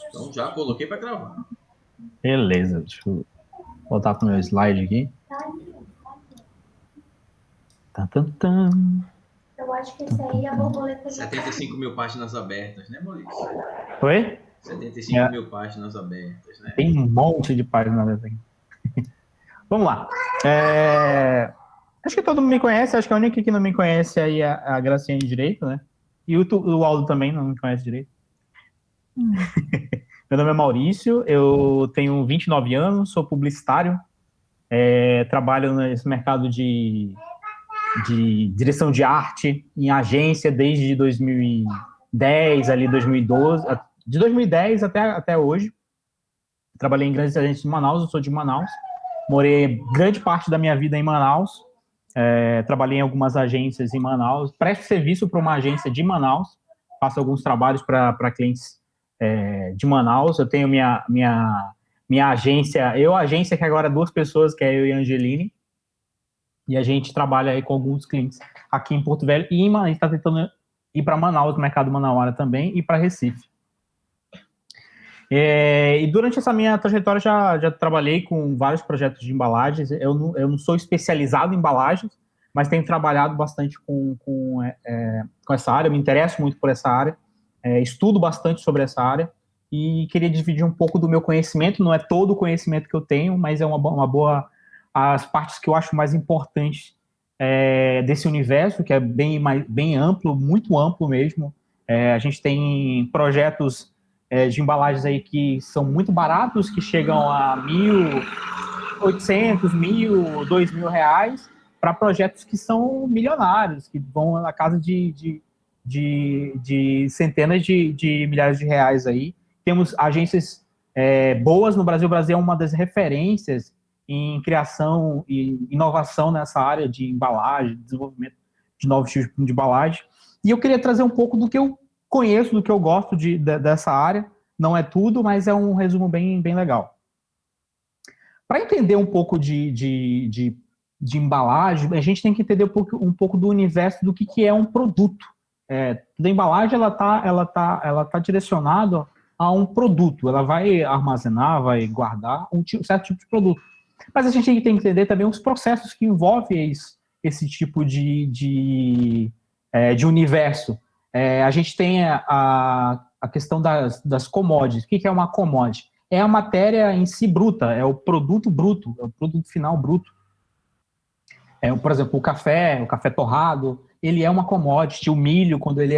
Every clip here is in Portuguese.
Então já coloquei para gravar. Beleza, deixa eu voltar para o meu slide aqui. Tan, tan, tan. Eu acho que esse aí é a borboleta. 75 mil páginas abertas, né, Maurício? Oi? 75 mil páginas abertas, né? Tem um monte de páginas aqui. Vamos lá. Acho que todo mundo me conhece, acho que a única que não me conhece aí é a Graciane Direito, né? E o Aldo também não me conhece direito. Meu nome é Maurício, eu tenho 29 anos, sou publicitário, trabalho nesse mercado de direção de arte em agência desde 2010, ali 2012, de 2010 até hoje. Trabalhei em grandes agências de Manaus, eu sou de Manaus. Morei grande parte da minha vida em Manaus. Trabalhei em algumas agências em Manaus. Presto serviço para uma agência de Manaus. Faço alguns trabalhos para clientes de Manaus. Eu tenho minha agência, agência que agora é duas pessoas, que é eu e a Angeline. E a gente trabalha aí com alguns clientes aqui em Porto Velho. E a gente está tentando ir para Manaus, mercado manauara também, e para Recife. E durante essa minha trajetória já trabalhei com vários projetos de embalagens. Eu não sou especializado em embalagens, mas tenho trabalhado bastante com essa área, me interesso muito por essa área, estudo bastante sobre essa área e queria dividir um pouco do meu conhecimento. Não é todo o conhecimento que eu tenho, mas é uma boa as partes que eu acho mais importantes desse universo, que é bem amplo, muito amplo mesmo. A gente tem projetos de embalagens aí que são muito baratos, que chegam a 1.800, 1.000, 2.000 reais, para projetos que são milionários, que vão na casa de centenas de milhares de reais aí. Temos agências boas no Brasil. O Brasil é uma das referências em criação e inovação nessa área de embalagem, desenvolvimento de novos tipos de embalagem. E eu queria trazer um pouco do que eu conheço, do que eu gosto dessa área. Não é tudo, mas é um resumo bem legal. Para entender um pouco de embalagem, a gente tem que entender um pouco do universo do que é um produto. Da embalagem, ela tá direcionada a um produto. Ela vai armazenar, vai guardar um certo tipo de produto. Mas a gente tem que entender também os processos que envolvem esse tipo de universo. A gente tem a questão das commodities. O que é uma commodity? É a matéria em si bruta, é o produto bruto, é o produto final bruto. Por exemplo, o café torrado, ele é uma commodity. O milho, quando ele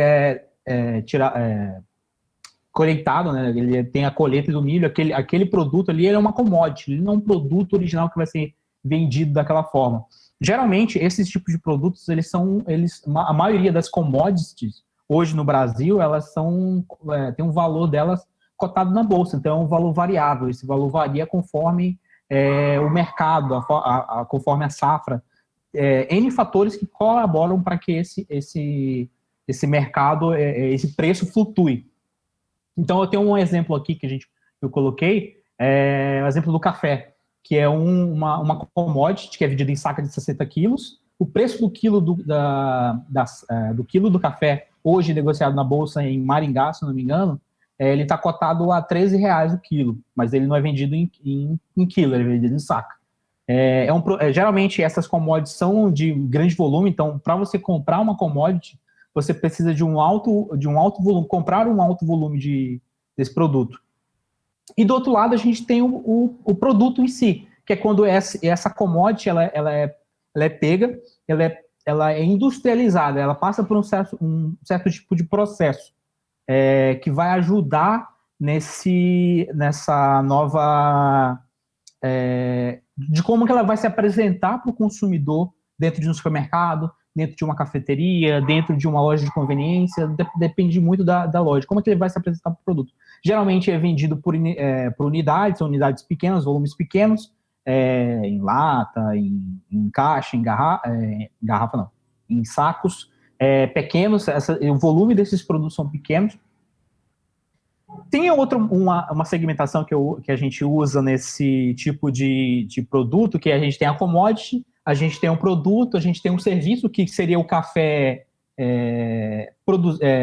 coletado, né? Ele tem a colheita do milho, aquele produto ali, ele é uma commodity, ele não é um produto original que vai ser vendido daquela forma. Geralmente, esses tipos de produtos, a maioria das commodities hoje no Brasil, elas tem um valor delas cotado na bolsa, então é um valor variável. Esse valor varia conforme o mercado, conforme a safra, N fatores que colaboram para que esse mercado, esse preço flutue. Então, eu tenho um exemplo aqui que eu coloquei, o exemplo do café, que é uma commodity que é vendida em saca de 60 quilos. O preço do quilo do quilo do café, hoje negociado na Bolsa em Maringá, se não me engano, ele está cotado a R$13 o quilo, mas ele não é vendido em quilo, ele é vendido em saca. Geralmente, essas commodities são de grande volume, então, para você comprar uma commodity, você precisa de um alto volume, comprar um alto volume desse produto. E do outro lado, a gente tem o produto em si, que é quando essa commodity ela é pega, ela é industrializada, ela passa por um certo tipo de processo que vai ajudar nessa nova... de como que ela vai se apresentar para o consumidor dentro de um supermercado, dentro de uma cafeteria, dentro de uma loja de conveniência, depende muito da loja. Como é que ele vai se apresentar para o produto? Geralmente é vendido por unidades, são unidades pequenas, volumes pequenos, em lata, em caixa, em garrafa não, em sacos pequenos, o volume desses produtos são pequenos. Tem uma segmentação que a gente usa nesse tipo de produto, que a gente tem a commodity, a gente tem um produto, a gente tem um serviço, que seria o café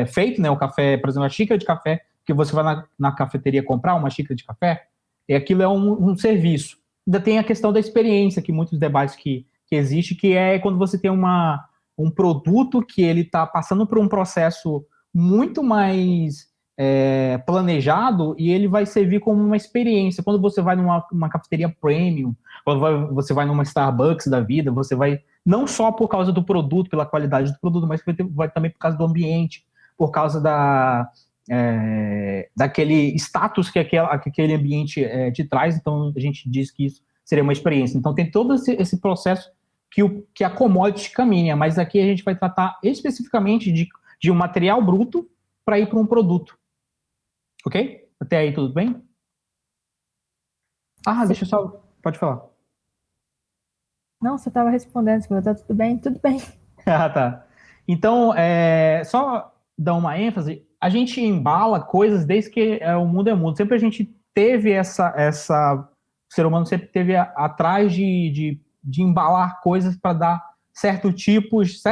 feito, né? O café, por exemplo, a xícara de café que você vai na cafeteria comprar uma xícara de café, e aquilo é um serviço. Ainda tem a questão da experiência, que muitos debates que existe, que é quando você tem um produto que ele está passando por um processo muito mais planejado e ele vai servir como uma experiência. Quando você vai numa cafeteria premium, quando você vai numa Starbucks da vida, você vai não só por causa do produto, pela qualidade do produto, mas vai também por causa do ambiente, por causa daquele status que aquele ambiente te traz. Então, a gente diz que isso seria uma experiência. Então, tem todo esse processo que a commodity caminha, mas aqui a gente vai tratar especificamente de um material bruto para ir para um produto. Ok? Até aí tudo bem? Deixa eu só... Pode falar. Não, você estava respondendo, você falou, tá tudo bem? Tudo bem. Tá. Então, só dar uma ênfase, a gente embala coisas desde que o mundo é mundo. Sempre a gente teve o ser humano sempre teve atrás de embalar coisas para dar certos tipos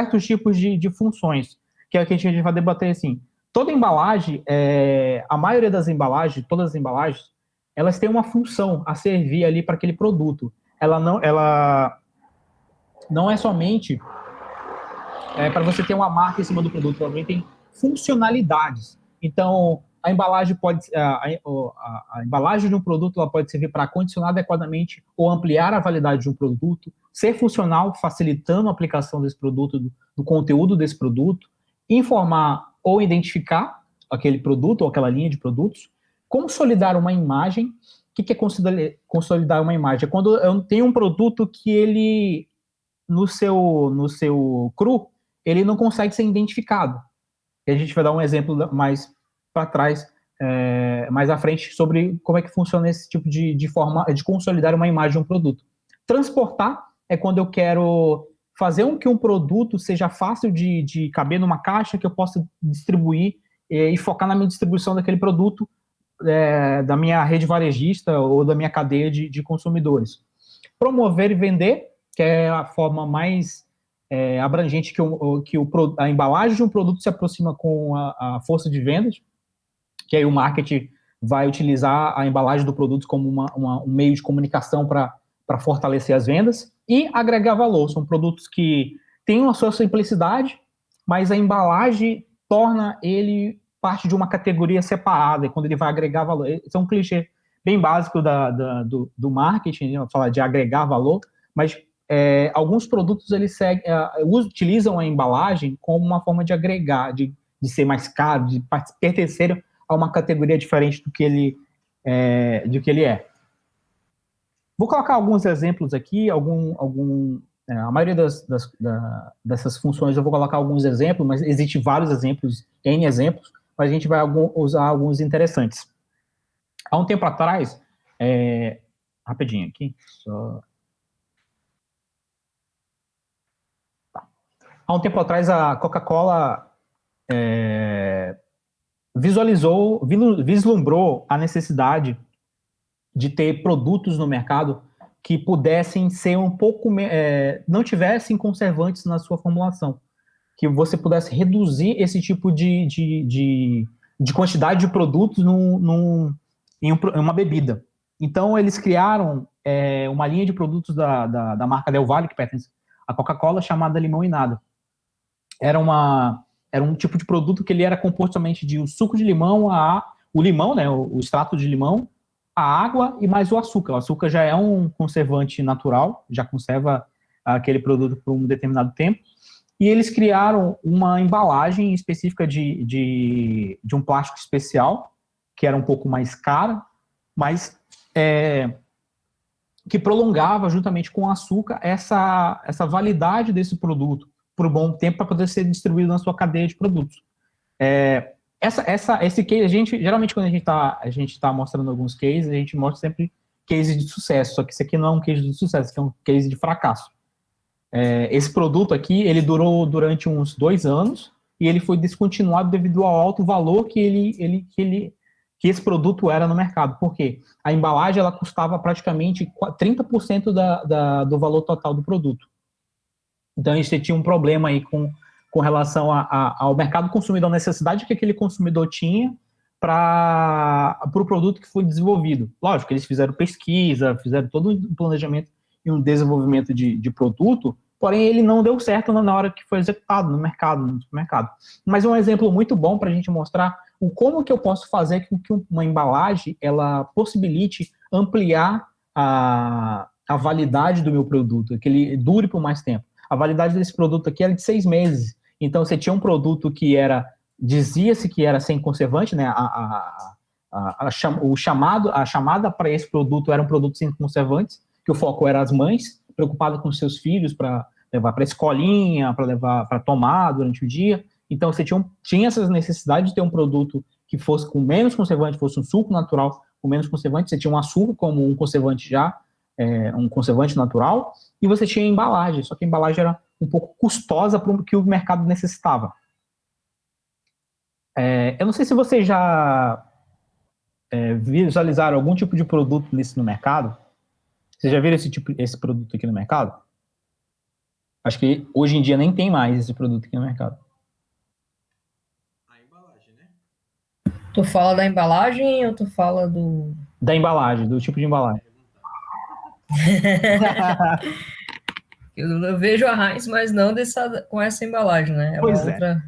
de funções, que é o que a gente vai debater assim. Toda embalagem, a maioria das embalagens, todas as embalagens, elas têm uma função a servir ali para aquele produto. Ela não é somente para você ter uma marca em cima do produto, ela também tem funcionalidades. Então, a embalagem a embalagem de um produto ela pode servir para acondicionar adequadamente ou ampliar a validade de um produto, ser funcional, facilitando a aplicação desse produto, do conteúdo desse produto, informar ou identificar aquele produto ou aquela linha de produtos, consolidar uma imagem. O que é consolidar uma imagem? É quando eu tenho um produto que ele, no seu cru, ele não consegue ser identificado. E a gente vai dar um exemplo mais para trás, mais à frente, sobre como é que funciona esse tipo de forma de consolidar uma imagem de um produto. Transportar é quando eu quero fazer com que um produto seja fácil de caber numa caixa, que eu possa distribuir e focar na minha distribuição daquele produto, da minha rede varejista ou da minha cadeia de consumidores. Promover e vender, que é a forma mais abrangente que a embalagem de um produto se aproxima com a força de vendas, que aí o marketing vai utilizar a embalagem do produto como um meio de comunicação para fortalecer as vendas. E agregar valor, são produtos que têm a sua simplicidade, mas a embalagem torna ele parte de uma categoria separada, e quando ele vai agregar valor. Esse é um clichê bem básico do marketing, né, falar de agregar valor, mas alguns produtos eles utilizam a embalagem como uma forma de agregar, de ser mais caro, de pertencer a uma categoria diferente do que ele é. Vou colocar alguns exemplos aqui, a maioria dessas funções eu vou colocar alguns exemplos, mas existem vários exemplos, N exemplos, mas a gente vai usar alguns interessantes. Há um tempo atrás, rapidinho aqui, só... Há um tempo atrás, a Coca-Cola vislumbrou a necessidade de ter produtos no mercado que pudessem ser não tivessem conservantes na sua formulação, que você pudesse reduzir esse tipo de quantidade de produtos em uma bebida. Então, eles criaram uma linha de produtos da marca Del Valle, que pertence à Coca-Cola, chamada Limão e Nada. Era um tipo de produto que ele era composto somente de o suco de limão, o limão, né, o extrato de limão, a água e mais o açúcar. O açúcar já é um conservante natural, já conserva aquele produto por um determinado tempo. E eles criaram uma embalagem específica de um plástico especial, que era um pouco mais cara, mas que prolongava, juntamente com o açúcar, essa validade desse produto por um bom tempo para poder ser distribuído na sua cadeia de produtos. Esse case, geralmente quando a gente tá mostrando alguns cases, a gente mostra sempre case de sucesso, só que esse aqui não é um case de sucesso, esse é um case de fracasso. Esse produto aqui, ele durou durante uns 2 anos e ele foi descontinuado devido ao alto valor que esse produto era no mercado. Por quê? A embalagem ela custava praticamente 30% do valor total do produto. Então, a gente tinha um problema aí com relação ao mercado consumidor, a necessidade que aquele consumidor tinha para o produto que foi desenvolvido. Lógico, eles fizeram pesquisa, fizeram todo um planejamento e um desenvolvimento de produto, porém ele não deu certo na hora que foi executado no mercado, no supermercado. Mas é um exemplo muito bom para a gente mostrar o como que eu posso fazer com que uma embalagem ela possibilite ampliar a validade do meu produto, que ele dure por mais tempo. A validade desse produto aqui era de 6 meses. Então, você tinha um produto que dizia-se que era sem conservante, né? A chamada para esse produto era um produto sem conservantes, que o foco era as mães, preocupadas com seus filhos para levar para a escolinha, para levar para tomar durante o dia. Então, você tinha essa necessidade de ter um produto que fosse com menos conservante, fosse um suco natural com menos conservante. Você tinha um açúcar como um conservante um conservante natural, e você tinha a embalagem, só que a embalagem era um pouco custosa para o que o mercado necessitava. Eu não sei se vocês já visualizaram algum tipo de produto no mercado. Vocês já viram esse produto aqui no mercado? Acho que hoje em dia nem tem mais esse produto aqui no mercado. A embalagem, né? Tu fala da embalagem ou tu fala do... Da embalagem, do tipo de embalagem. Eu vejo a Heinz, mas não com essa embalagem, né? Pois uma outra...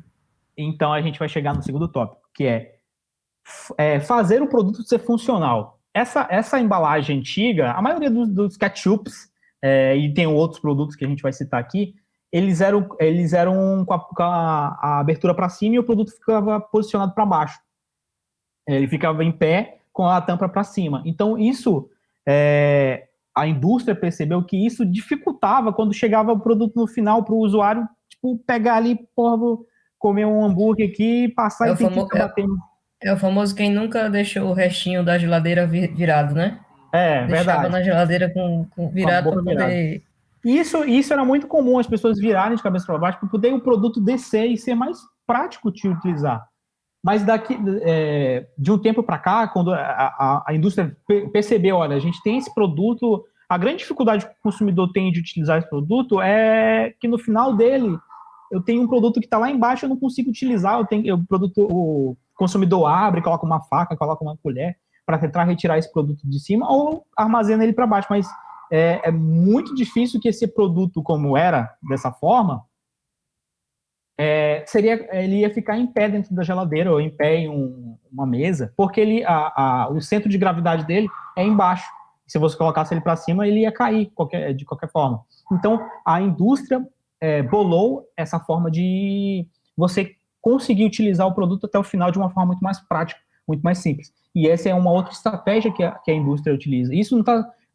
Então, a gente vai chegar no segundo tópico, que é fazer o produto ser funcional. Essa embalagem antiga, a maioria dos ketchups, e tem outros produtos que a gente vai citar aqui, eles eram com a abertura para cima e o produto ficava posicionado para baixo. Ele ficava em pé com a tampa para cima. Então, isso, a indústria percebeu que isso dificultava quando chegava o produto no final para o usuário, tipo, pegar ali, vou comer um hambúrguer aqui e passar e tem que ficar batendo. É o famoso quem nunca deixou o restinho da geladeira virado, né? Deixava verdade. Na geladeira com virado para poder... Isso era muito comum, as pessoas virarem de cabeça para baixo para poder o produto descer e ser mais prático de utilizar. Mas de um tempo para cá, quando a indústria percebeu, olha, a gente tem esse produto, a grande dificuldade que o consumidor tem de utilizar esse produto é que no final dele eu tenho um produto que está lá embaixo, eu não consigo utilizar, o consumidor abre, coloca uma faca, coloca uma colher para tentar retirar esse produto de cima ou armazena ele para baixo, mas é muito difícil que esse produto, como era dessa forma, ele ia ficar em pé dentro da geladeira ou em pé em uma mesa, porque o centro de gravidade dele é embaixo. Se você colocasse ele para cima, ele ia cair de qualquer forma. Então, a indústria bolou essa forma de você conseguir utilizar o produto até o final de uma forma muito mais prática, muito mais simples. E essa é uma outra estratégia que a indústria utiliza. Isso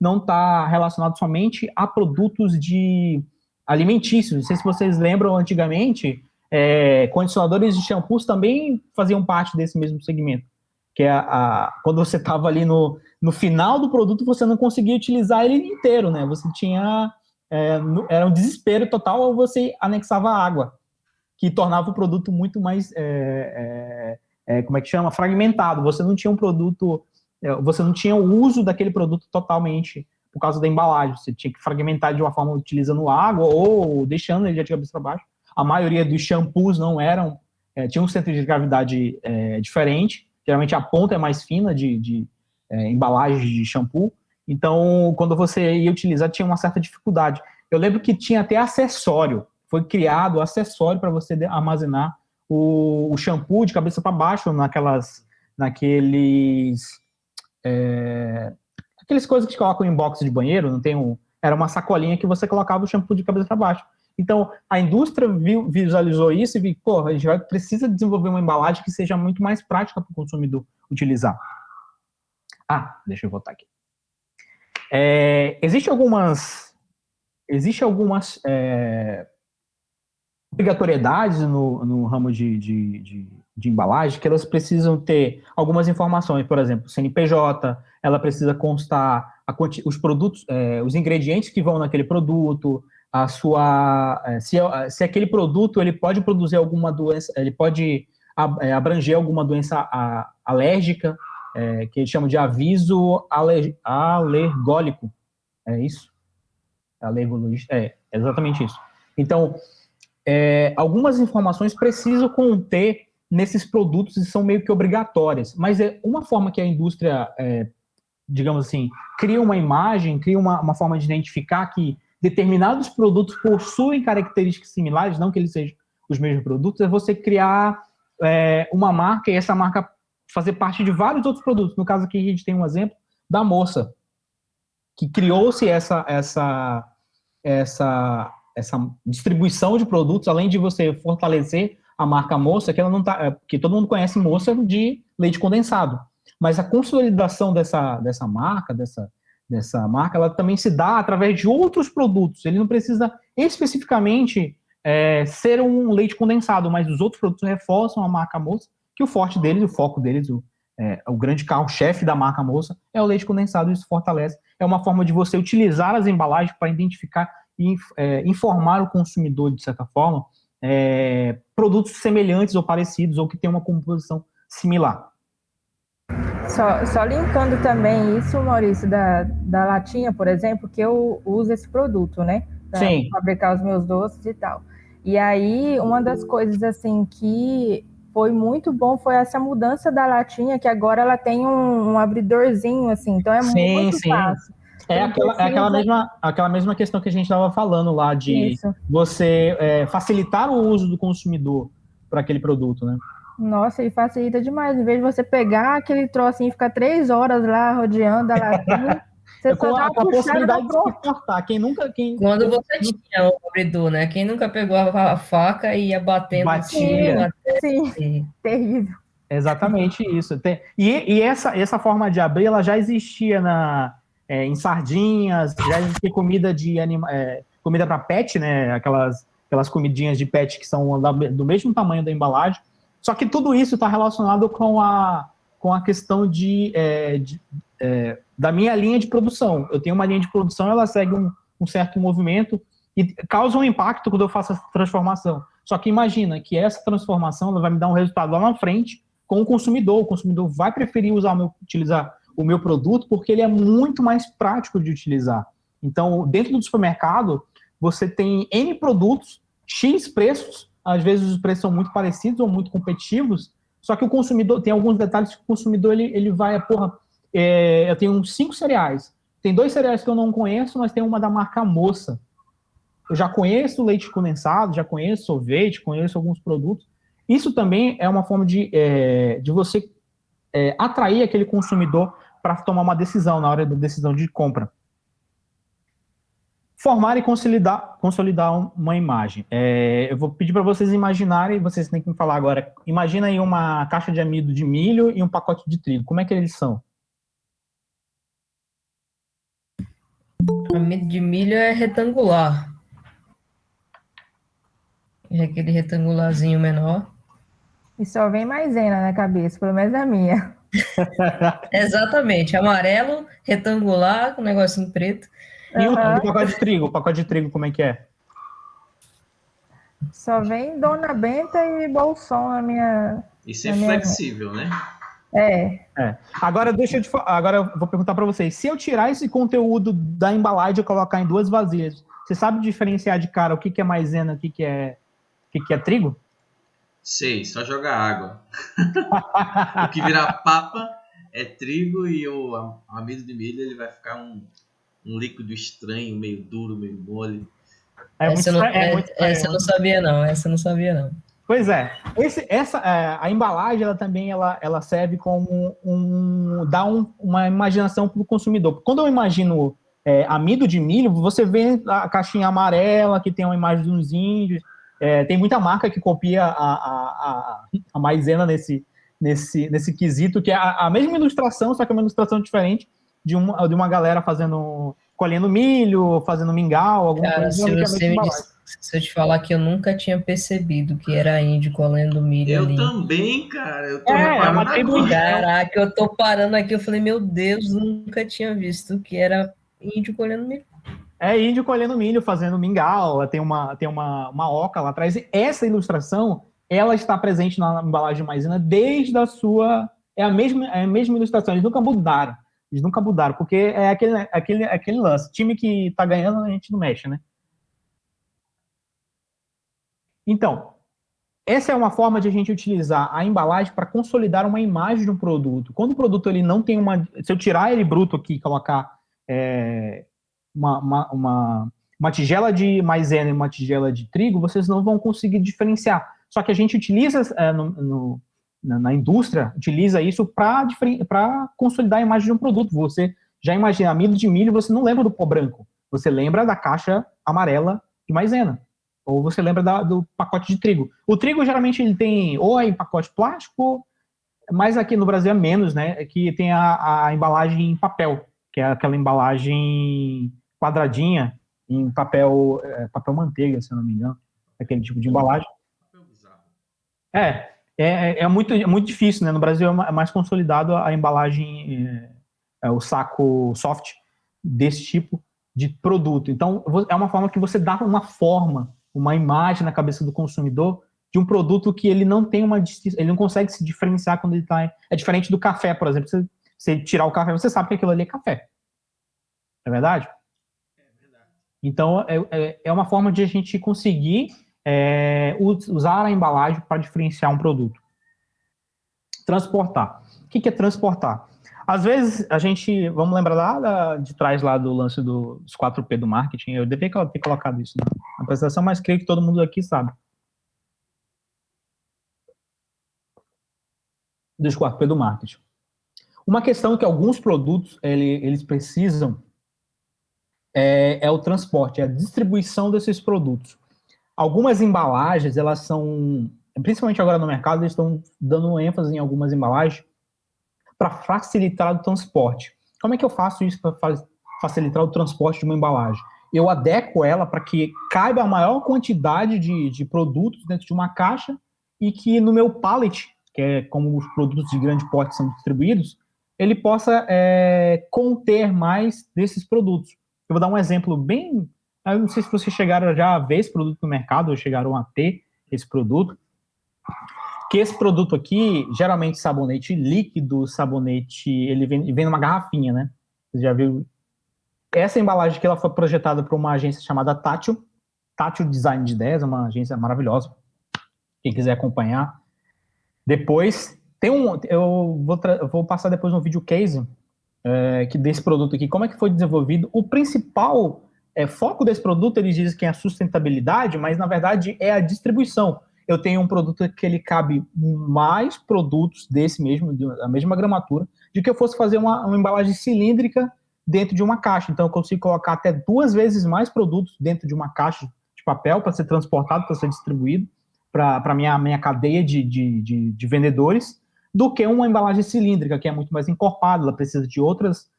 não tá relacionado somente a produtos alimentícios. Não sei se vocês lembram, antigamente, condicionadores de shampoos também faziam parte desse mesmo segmento. Que quando você estava ali no final do produto, você não conseguia utilizar ele inteiro, né? Você tinha... era um desespero total ou você anexava água, que tornava o produto muito mais, como é que chama? Fragmentado. Você não tinha um produto, você não tinha o uso daquele produto totalmente por causa da embalagem. Você tinha que fragmentar de uma forma utilizando água ou deixando ele de cabeça para baixo. A maioria dos shampoos não eram, tinha um centro de gravidade diferente. Geralmente a ponta é mais fina de embalagens de shampoo. Então, quando você ia utilizar, tinha uma certa dificuldade. Eu lembro que tinha até acessório. Foi criado acessório para você armazenar o shampoo de cabeça para baixo naqueles coisas que colocam em box de banheiro, não tem era uma sacolinha que você colocava o shampoo de cabeça para baixo. Então, a indústria visualizou isso e viu, a gente precisa desenvolver uma embalagem que seja muito mais prática para o consumidor utilizar. Deixa eu voltar aqui. Existe algumas obrigatoriedades no ramo de embalagem, que elas precisam ter algumas informações, por exemplo, CNPJ, ela precisa constar os produtos, os ingredientes que vão naquele produto, se aquele produto ele pode produzir alguma doença, ele pode abranger alguma doença alérgica, que eles chamam de aviso alergólico. É isso? Alergologista? É exatamente isso. Então, algumas informações precisam conter nesses produtos e são meio que obrigatórias. Mas é uma forma que a indústria, digamos assim, cria uma imagem, cria uma forma de identificar que determinados produtos possuem características similares, não que eles sejam os mesmos produtos, é você criar uma marca e essa marca fazer parte de vários outros produtos. No caso aqui a gente tem um exemplo da Moça, que criou-se essa distribuição de produtos, além de você fortalecer a marca Moça, que ela não tá, que todo mundo conhece Moça de leite condensado, mas a consolidação dessa marca, ela também se dá através de outros produtos. Ele não precisa especificamente ser um leite condensado, mas os outros produtos reforçam a marca Moça, que o forte deles, o foco deles, o grande carro-chefe da marca Moça é o leite condensado, e isso fortalece. É uma forma de você utilizar as embalagens para identificar e informar o consumidor, de certa forma, produtos semelhantes ou parecidos, ou que tenham uma composição similar. Só linkando também isso, Maurício, da latinha, por exemplo, que eu uso esse produto, né? Para fabricar os meus doces e tal. E aí, uma das coisas, assim, que foi muito bom foi essa mudança da latinha, que agora ela tem um abridorzinho, assim, então é muito fácil. Aquela mesma questão que a gente estava falando lá, de você facilitar o uso do consumidor para aquele produto, né? Nossa, e facilita demais. Em vez de você pegar aquele trocinho e ficar 3 horas lá rodeando a latinha, você só dá uma possibilidade de se cortar. Quando você tinha o abridor, né? Quem nunca pegou a faca e ia batendo batia. Sim, terrível. Exatamente isso. E essa forma de abrir, ela já existia em sardinhas, já existia comida para pet, né? Aquelas comidinhas de pet que são do mesmo tamanho da embalagem. Só que tudo isso está relacionado com a questão da minha linha de produção. Eu tenho uma linha de produção, ela segue um certo movimento e causa um impacto quando eu faço essa transformação. Só que imagina que essa transformação ela vai me dar um resultado lá na frente com o consumidor. O consumidor vai preferir utilizar o meu produto porque ele é muito mais prático de utilizar. Então, dentro do supermercado, você tem N produtos, X preços, às vezes os preços são muito parecidos ou muito competitivos, só que o consumidor, tem alguns detalhes que o consumidor, ele vai, eu tenho 5 cereais, tem 2 cereais que eu não conheço, mas tem uma da marca Moça. Eu já conheço leite condensado, já conheço sorvete, conheço alguns produtos. Isso também é uma forma de você atrair aquele consumidor para tomar uma decisão, na hora da decisão de compra. Formar e consolidar uma imagem. Eu vou pedir para vocês imaginarem, vocês têm que me falar agora, imagina aí uma caixa de amido de milho e um pacote de trigo. Como é que eles são? Amido de milho é retangular. É aquele retangularzinho menor. E só vem maisena na cabeça, pelo menos a minha. Exatamente. Amarelo, retangular, com um negocinho preto. E o pacote de trigo? O pacote de trigo, como é que é? Só vem Dona Benta e Bolson na minha... Isso é flexível, né? Agora agora eu vou perguntar para vocês. Se eu tirar esse conteúdo da embalagem e colocar em 2 vasilhas, você sabe diferenciar de cara o que é maisena, o que é trigo? Sei, só jogar água. O que virar papa é trigo e o amido de milho ele vai ficar um líquido estranho, meio duro, meio mole. Essa eu não sabia não. Pois é. A embalagem ela também ela serve como uma imaginação para o consumidor. Quando eu imagino amido de milho, você vê a caixinha amarela que tem uma imagem dos índios. Tem muita marca que copia a maisena nesse quesito, que é a mesma ilustração, só que é uma ilustração diferente de uma galera colhendo milho, fazendo mingau, alguma coisa. Se eu te falar que eu nunca tinha percebido que era índio colhendo milho ali. Eu também, cara. Eu tô reparando agora. Caraca, eu tô parando aqui, eu falei, meu Deus, nunca tinha visto que era índio colhendo milho. É índio colhendo milho, fazendo mingau, tem uma oca lá atrás. E essa ilustração, ela está presente na embalagem de maisena desde a sua... É a mesma ilustração, eles nunca mudaram, porque é aquele lance. Time que tá ganhando, a gente não mexe, né? Então, essa é uma forma de a gente utilizar a embalagem para consolidar uma imagem de um produto. Quando o produto ele não tem uma... Se eu tirar ele bruto aqui e colocar uma tigela de maisena e uma tigela de trigo, vocês não vão conseguir diferenciar. Só que a gente utiliza, na indústria, utiliza isso para consolidar a imagem de um produto. Você já imagina, amido de milho, você não lembra do pó branco. Você lembra da caixa amarela de maisena. Ou você lembra do pacote de trigo. O trigo, geralmente, ele tem ou em pacote plástico, mas aqui no Brasil é menos, né? É que tem a embalagem em papel, que é aquela embalagem quadradinha, em papel manteiga, se eu não me engano. Aquele tipo de embalagem. É muito difícil, né? No Brasil é mais consolidado a embalagem, o saco soft desse tipo de produto. Então, é uma forma que você dá uma imagem na cabeça do consumidor de um produto que ele não tem ele não consegue se diferenciar quando ele está... É diferente do café, por exemplo. Você tirar o café, você sabe que aquilo ali é café. É verdade? É verdade. Então, é uma forma de a gente conseguir usar a embalagem para diferenciar um produto. Transportar. O que é transportar? Às vezes, vamos lembrar lá de trás lá do lance dos 4P do marketing, eu devia ter colocado isso na apresentação, mas creio que todo mundo aqui sabe. Dos 4P do marketing. Uma questão que alguns produtos, eles precisam é o transporte, é a distribuição desses produtos. Algumas embalagens, elas são, principalmente agora no mercado, eles estão dando ênfase em algumas embalagens para facilitar o transporte. Como é que eu faço isso para facilitar o transporte de uma embalagem? Eu adequo ela para que caiba a maior quantidade de produtos dentro de uma caixa e que no meu pallet, que é como os produtos de grande porte são distribuídos, ele possa conter mais desses produtos. Eu vou dar um exemplo bem... Eu não sei se vocês chegaram já a ver esse produto no mercado, ou chegaram a ter esse produto. Que esse produto aqui, geralmente sabonete líquido, sabonete, ele vem numa garrafinha, né? Você já viu? Essa embalagem aqui, ela foi projetada por uma agência chamada Tátil Design de Ideias, uma agência maravilhosa. Quem quiser acompanhar. Depois, eu vou passar depois um vídeo case que desse produto aqui, como é que foi desenvolvido. O principal foco desse produto, eles dizem que é a sustentabilidade, mas na verdade é a distribuição. Eu tenho um produto que ele cabe mais produtos da mesma gramatura, de que eu fosse fazer uma embalagem cilíndrica dentro de uma caixa. Então eu consigo colocar até 2 vezes mais produtos dentro de uma caixa de papel para ser transportado, para ser distribuído para a minha cadeia de vendedores, do que uma embalagem cilíndrica, que é muito mais encorpada, ela precisa de outras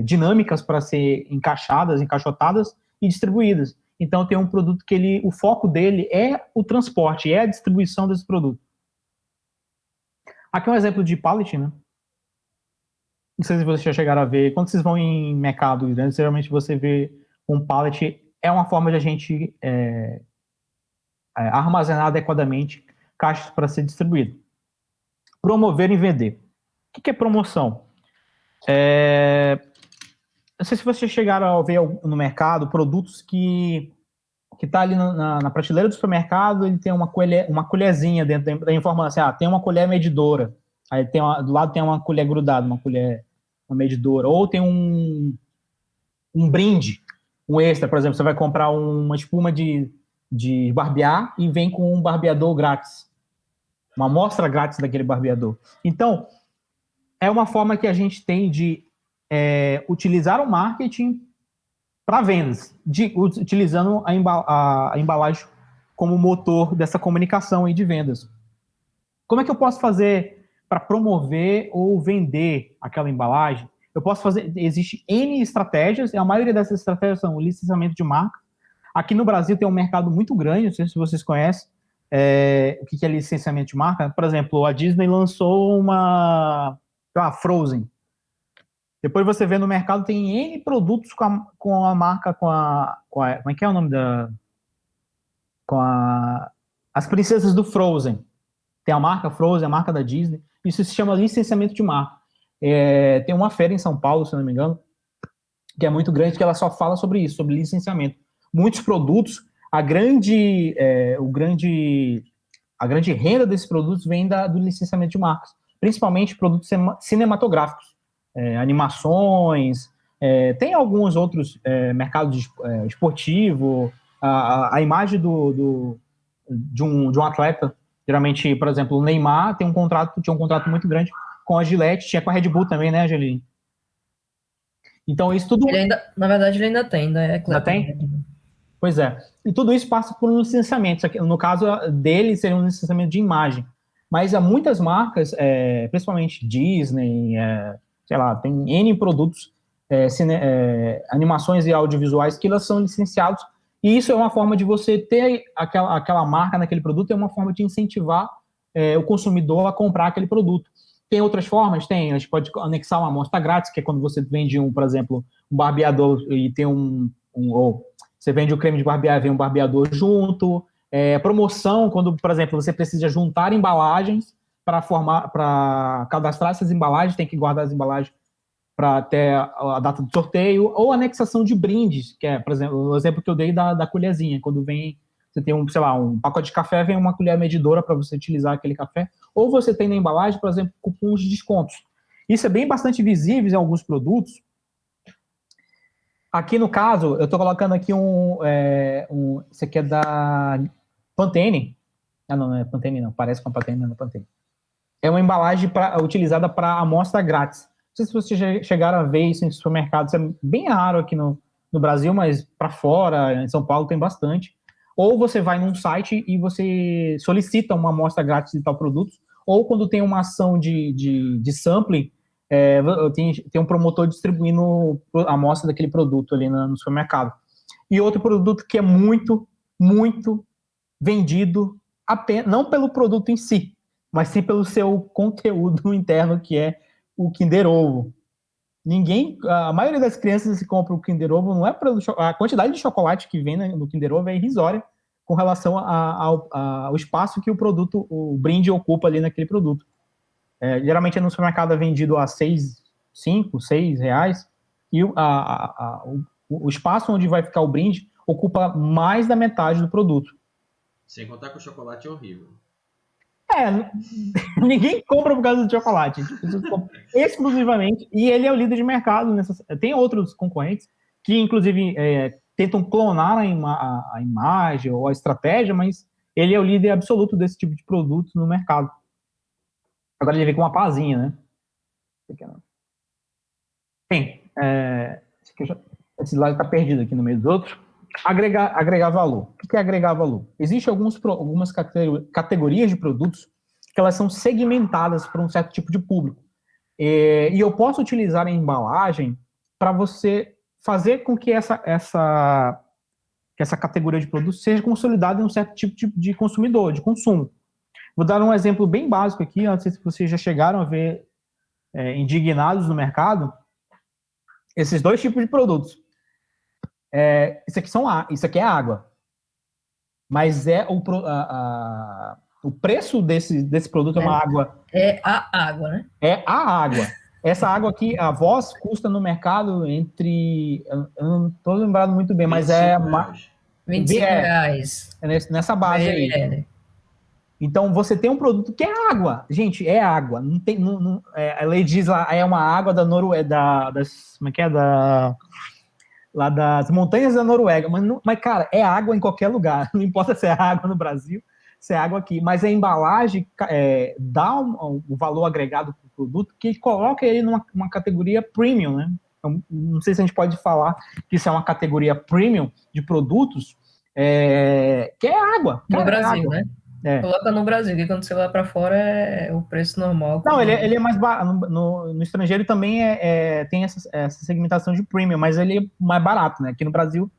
dinâmicas para ser encaixotadas e distribuídas. Então, tem um produto que o foco dele é o transporte, é a distribuição desse produto. Aqui é um exemplo de pallet, né? Não sei se vocês já chegaram a ver. Quando vocês vão em mercado, né, geralmente você vê um pallet. É uma forma de a gente armazenar adequadamente caixas para ser distribuído. Promover e vender. O que é promoção? Não sei se vocês chegaram a ver no mercado produtos que está ali na prateleira do supermercado, ele tem uma colherzinha dentro da informação. Tem uma colher medidora. Aí do lado tem uma colher grudada, uma medidora. Ou tem um brinde, um extra. Por exemplo, você vai comprar uma espuma de barbear e vem com um barbeador grátis. Uma amostra grátis daquele barbeador. Então, é uma forma que a gente tem de utilizar o marketing para vendas, utilizando a embalagem como motor dessa comunicação aí de vendas. Como é que eu posso fazer para promover ou vender aquela embalagem? Existe N estratégias, e a maioria dessas estratégias são o licenciamento de marca. Aqui no Brasil tem um mercado muito grande, não sei se vocês conhecem o que é licenciamento de marca. Por exemplo, a Disney lançou uma Frozen. Depois você vê no mercado, tem N produtos com a marca, como é que é o nome as princesas do Frozen. Tem a marca Frozen, a marca da Disney. Isso se chama licenciamento de marca. Tem uma feira em São Paulo, se não me engano, que é muito grande, que ela só fala sobre isso, sobre licenciamento. Muitos produtos, a grande renda desses produtos vem do licenciamento de marcas, principalmente produtos cinematográficos, animações, tem alguns outros mercados esportivo, a imagem de um atleta, geralmente, por exemplo, o Neymar tinha um contrato muito grande com a Gillette, tinha com a Red Bull também, né, Angeline? Então, isso tudo... Na verdade, ele ainda tem, né? Ainda tem? Pois é. E tudo isso passa por um licenciamento. No caso dele, seria um licenciamento de imagem. Mas há muitas marcas, principalmente Disney, sei lá, tem N produtos, animações e audiovisuais que elas são licenciados. E isso é uma forma de você ter aquela marca naquele produto, é uma forma de incentivar o consumidor a comprar aquele produto. Tem outras formas? Tem. A gente pode anexar uma amostra grátis, que é quando você vende, por exemplo, um barbeador e tem ou você vende o creme de barbear e vem um barbeador junto. Promoção, quando, por exemplo, você precisa juntar embalagens para cadastrar essas embalagens, tem que guardar as embalagens para até a data do sorteio. Ou anexação de brindes, que é, por exemplo, o exemplo que eu dei da colherzinha. Quando vem, você tem sei lá, um pacote de café, vem uma colher medidora para você utilizar aquele café. Ou você tem na embalagem, por exemplo, cupons de descontos. Isso é bastante visível em alguns produtos. Aqui no caso, eu estou colocando aqui isso aqui é da Pantene. Não é Pantene não, parece com a Pantene, não é Pantene. É uma embalagem utilizada para amostra grátis. Não sei se vocês chegaram a ver isso em supermercados, é bem raro aqui no Brasil, mas para fora, em São Paulo tem bastante. Ou você vai num site e você solicita uma amostra grátis de tal produto, ou quando tem uma ação de sampling, tem um promotor distribuindo a amostra daquele produto ali no supermercado. E outro produto que é muito, muito vendido, não pelo produto em si, mas sim pelo seu conteúdo interno, que é o Kinder Ovo. A maioria das crianças que compra o Kinder Ovo não é a quantidade de chocolate que vem no Kinder Ovo é irrisória com relação ao espaço que o brinde ocupa ali naquele produto. Geralmente no supermercado é vendido a 5, 6 reais e o espaço onde vai ficar o brinde ocupa mais da metade do produto. Sem contar que o chocolate é horrível. Ninguém compra por causa do chocolate. Exclusivamente. E ele é o líder de mercado. Tem outros concorrentes que, inclusive, tentam clonar a imagem ou a estratégia, mas ele é o líder absoluto desse tipo de produto no mercado. Agora ele vem com uma pazinha, né? Bem, esse slide está perdido aqui no meio dos outros. Agregar valor. O que é agregar valor? Existem algumas categorias de produtos que elas são segmentadas para um certo tipo de público. E eu posso utilizar a embalagem para você fazer com que essa categoria de produtos seja consolidada em um certo tipo de consumidor, de consumo. Vou dar um exemplo bem básico aqui, não sei se vocês já chegaram a ver indignados no mercado, esses dois tipos de produtos. Isso aqui é água. Mas o preço desse produto é uma água... É a água, né? É a água. Essa água aqui, a Voz custa no mercado entre... Eu não estou lembrado muito bem, mas é... R$25. Nessa base aí. Então, você tem um produto que é água. Gente, é água. Não tem, a lei diz lá, é uma água da Noruega, como é que é? Lá das montanhas da Noruega. Mas, cara, é água em qualquer lugar. Não importa se é água no Brasil, se é água aqui. Mas a embalagem dá o valor agregado para o produto que coloca ele numa categoria premium, né? Então, não sei se a gente pode falar que isso é uma categoria premium de produtos, que é água. No Brasil, água. né? Coloca no Brasil, que quando você vai para fora é o preço normal. Não, ele é mais barato. No estrangeiro também tem essa segmentação de premium, mas ele é mais barato, né? Aqui no Brasil...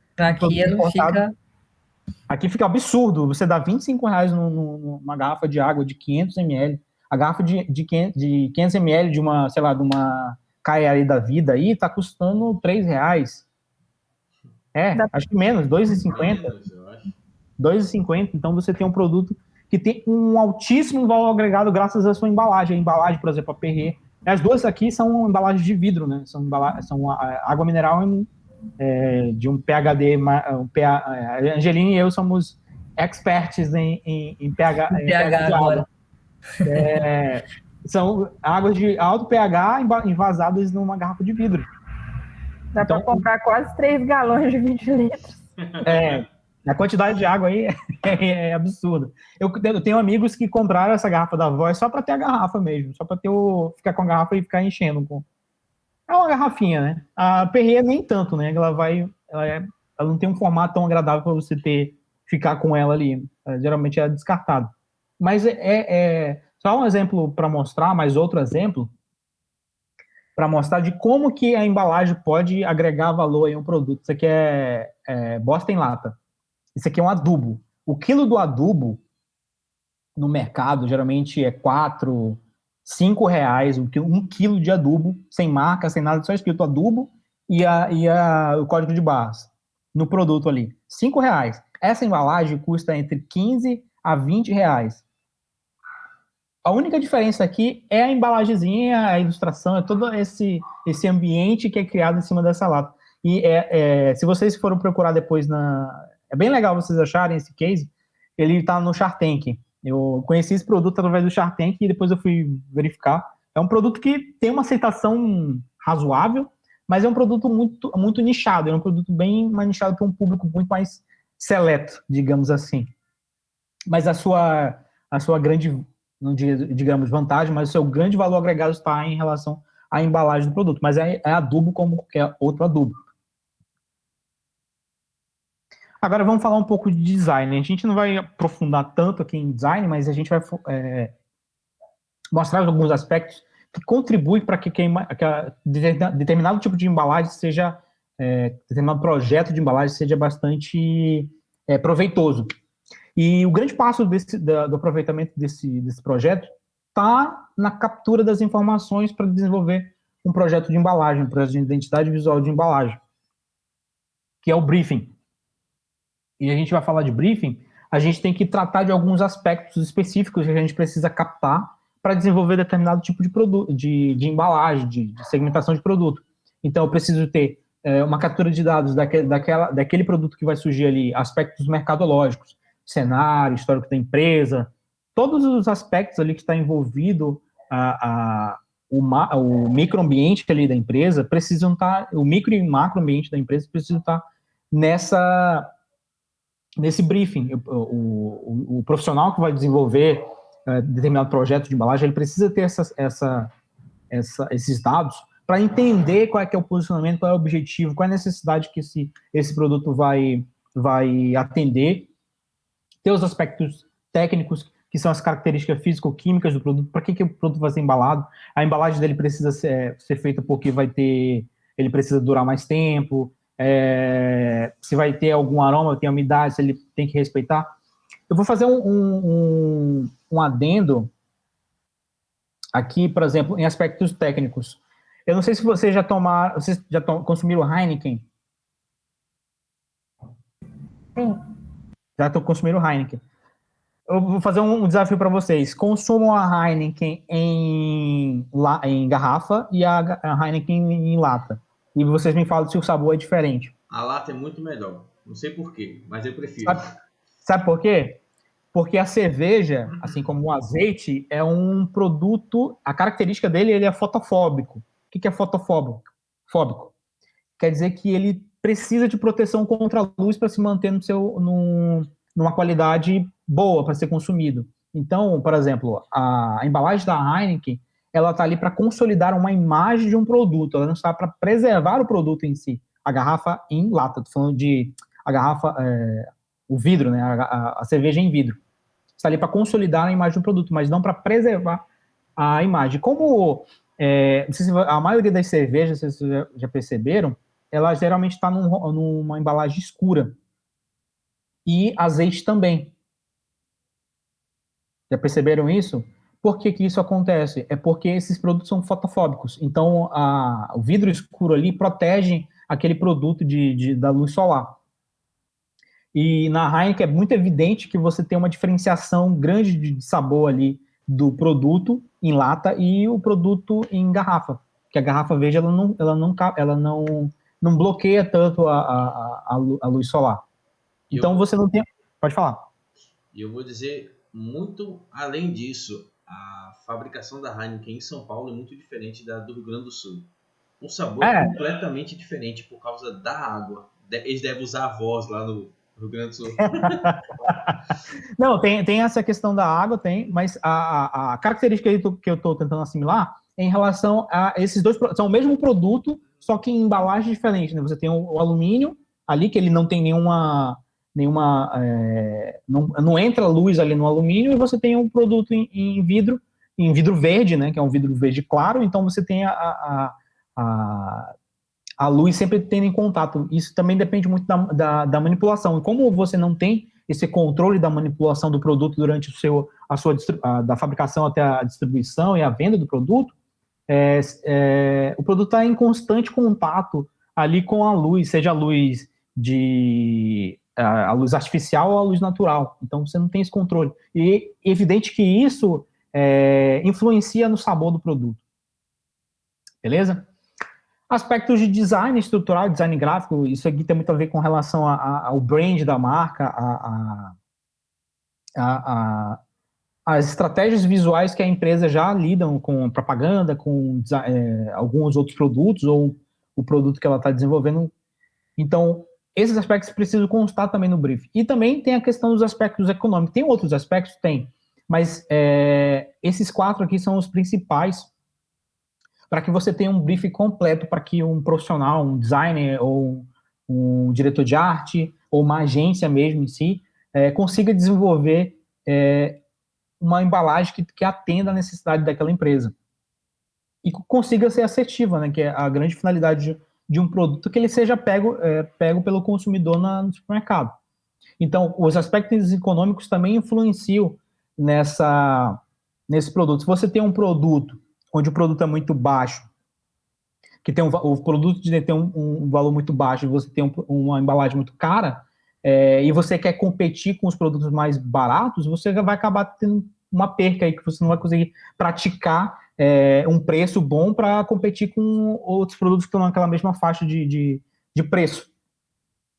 Aqui fica absurdo. Você dá R$25 numa garrafa de água de 500 ml. A garrafa de 500 ml de uma, sei lá, de uma Caiari da vida aí tá custando R$3. Acho que menos, R$2,50. R$2,50. Então você tem um produto que tem um altíssimo valor agregado graças à sua embalagem. A embalagem, por exemplo, a Perrier. As duas aqui são embalagens de vidro, né? São água mineral de um PhD, a Angelina e eu somos experts em pH de água. São águas de alto pH envasadas numa garrafa de vidro. Dá para comprar quase 3 galões de 20 litros. A quantidade de água aí é absurda. Eu tenho amigos que compraram essa garrafa da Voz só para ter a garrafa mesmo, só para ficar com a garrafa e ficar enchendo. É uma garrafinha, né? A Perrier nem tanto, né? Ela não tem um formato tão agradável para você ficar com ela ali. Geralmente é descartado. Mas só um exemplo para mostrar, mais outro exemplo, para mostrar de como que a embalagem pode agregar valor em um produto. Isso aqui é bosta em lata. Isso aqui é um adubo. O quilo do adubo no mercado geralmente é R$4, R$5 um quilo de adubo, sem marca, sem nada, só escrito adubo e o código de barras no produto ali. R$5. Essa embalagem custa entre R$15 a R$20. A única diferença aqui é a embalagenzinha, a ilustração, é todo esse ambiente que é criado em cima dessa lata. E se vocês forem procurar depois é bem legal vocês acharem esse case, ele está no Shark Tank. Eu conheci esse produto através do Shark Tank e depois eu fui verificar. É um produto que tem uma aceitação razoável, mas é um produto muito, muito nichado. É um produto bem mais nichado para um público muito mais seleto, digamos assim. Mas a sua grande, não digamos vantagem, mas o seu grande valor agregado está em relação à embalagem do produto. Mas é adubo como qualquer outro adubo. Agora vamos falar um pouco de design. A gente não vai aprofundar tanto aqui em design, mas a gente vai mostrar alguns aspectos que contribuem para que determinado tipo de embalagem seja, determinado projeto de embalagem seja bastante proveitoso. E o grande passo do aproveitamento desse projeto está na captura das informações para desenvolver um projeto de embalagem, um projeto de identidade visual de embalagem, que é o briefing. E a gente vai falar de briefing, a gente tem que tratar de alguns aspectos específicos que a gente precisa captar para desenvolver determinado tipo de produto, de embalagem, de segmentação de produto. Então, eu preciso ter uma captura de dados daquele produto que vai surgir ali, aspectos mercadológicos, cenário, histórico da empresa, todos os aspectos ali que está envolvido o microambiente ali da empresa precisam estar, o micro e macroambiente da empresa precisam estar nesse briefing. O profissional que vai desenvolver determinado projeto de embalagem, ele precisa ter esses dados para entender qual é que é o posicionamento, qual é o objetivo, qual é a necessidade que esse produto vai atender, ter os aspectos técnicos, que são as características físico-químicas do produto, para que o produto vai ser embalado, a embalagem dele precisa ser feita porque ele precisa durar mais tempo, se vai ter algum aroma, tem umidade, se ele tem que respeitar. Eu vou fazer um adendo aqui, por exemplo, em aspectos técnicos. Eu não sei se vocês já consumiram Heineken. Sim. Já consumiram Heineken. Eu vou fazer um desafio para vocês. Consumam a Heineken em garrafa e a Heineken em lata. E vocês me falam se o sabor é diferente. A lata é muito melhor. Não sei porquê, mas eu prefiro. Sabe por quê? Porque a cerveja, assim como o azeite, é um produto... A característica dele, ele é fotofóbico. O que é fotofóbico? Quer dizer que ele precisa de proteção contra a luz para se manter numa qualidade boa para ser consumido. Então, por exemplo, a embalagem da Heineken, ela está ali para consolidar uma imagem de um produto, ela não está para preservar o produto em si. A garrafa em lata, estou falando de a garrafa, o vidro, né, a cerveja em vidro. Está ali para consolidar a imagem do produto, mas não para preservar a imagem. Como não sei se a maioria das cervejas, vocês já perceberam, ela geralmente está numa embalagem escura. E azeite também. Já perceberam isso? Por que isso acontece? É porque esses produtos são fotofóbicos. Então, o vidro escuro ali protege aquele produto da luz solar. E na Heineken é muito evidente que você tem uma diferenciação grande de sabor ali do produto em lata e o produto em garrafa. Porque a garrafa verde, ela não não bloqueia tanto a luz solar. Então você não tem... Pode falar. E eu vou dizer, muito além disso, a fabricação da Heineken em São Paulo é muito diferente da do Rio Grande do Sul. O sabor é completamente diferente por causa da água. Eles devem usar a voz lá no Rio Grande do Sul. Não, tem essa questão da água, mas a característica que eu estou tentando assimilar é em relação a esses dois, são o mesmo produto, só que em embalagem diferente, né? Você tem o alumínio ali, que ele não tem nenhuma não entra luz ali no alumínio, e você tem um produto em vidro verde, né? Que é um vidro verde claro, então você tem a luz sempre tendo em contato. Isso também depende muito da manipulação. E como você não tem esse controle da manipulação do produto durante da fabricação até a distribuição e a venda do produto, o produto está em constante contato ali com a luz, seja a luz a luz artificial ou a luz natural. Então você não tem esse controle. E é evidente que isso influencia no sabor do produto. Beleza? Aspectos de design estrutural, design gráfico, isso aqui tem muito a ver com relação ao brand da marca, as estratégias visuais que a empresa já lidam com propaganda, com alguns outros produtos, ou o produto que ela está desenvolvendo. Então, esses aspectos precisam constar também no brief. E também tem a questão dos aspectos econômicos. Tem outros aspectos? Tem. Mas esses 4 aqui são os principais para que você tenha um briefing completo, para que um profissional, um designer, ou um diretor de arte, ou uma agência mesmo em si, consiga desenvolver uma embalagem que atenda a necessidade daquela empresa. E consiga ser assertiva, né, que é a grande finalidade de um produto, que ele seja pego pelo consumidor no supermercado. Então, os aspectos econômicos também influenciam nesse produto. Se você tem um produto onde o produto é muito baixo, que tem o produto tem um valor muito baixo, e você tem uma embalagem muito cara, e você quer competir com os produtos mais baratos, você vai acabar tendo uma perca aí, que você não vai conseguir praticar um preço bom para competir com outros produtos que estão naquela mesma faixa de preço.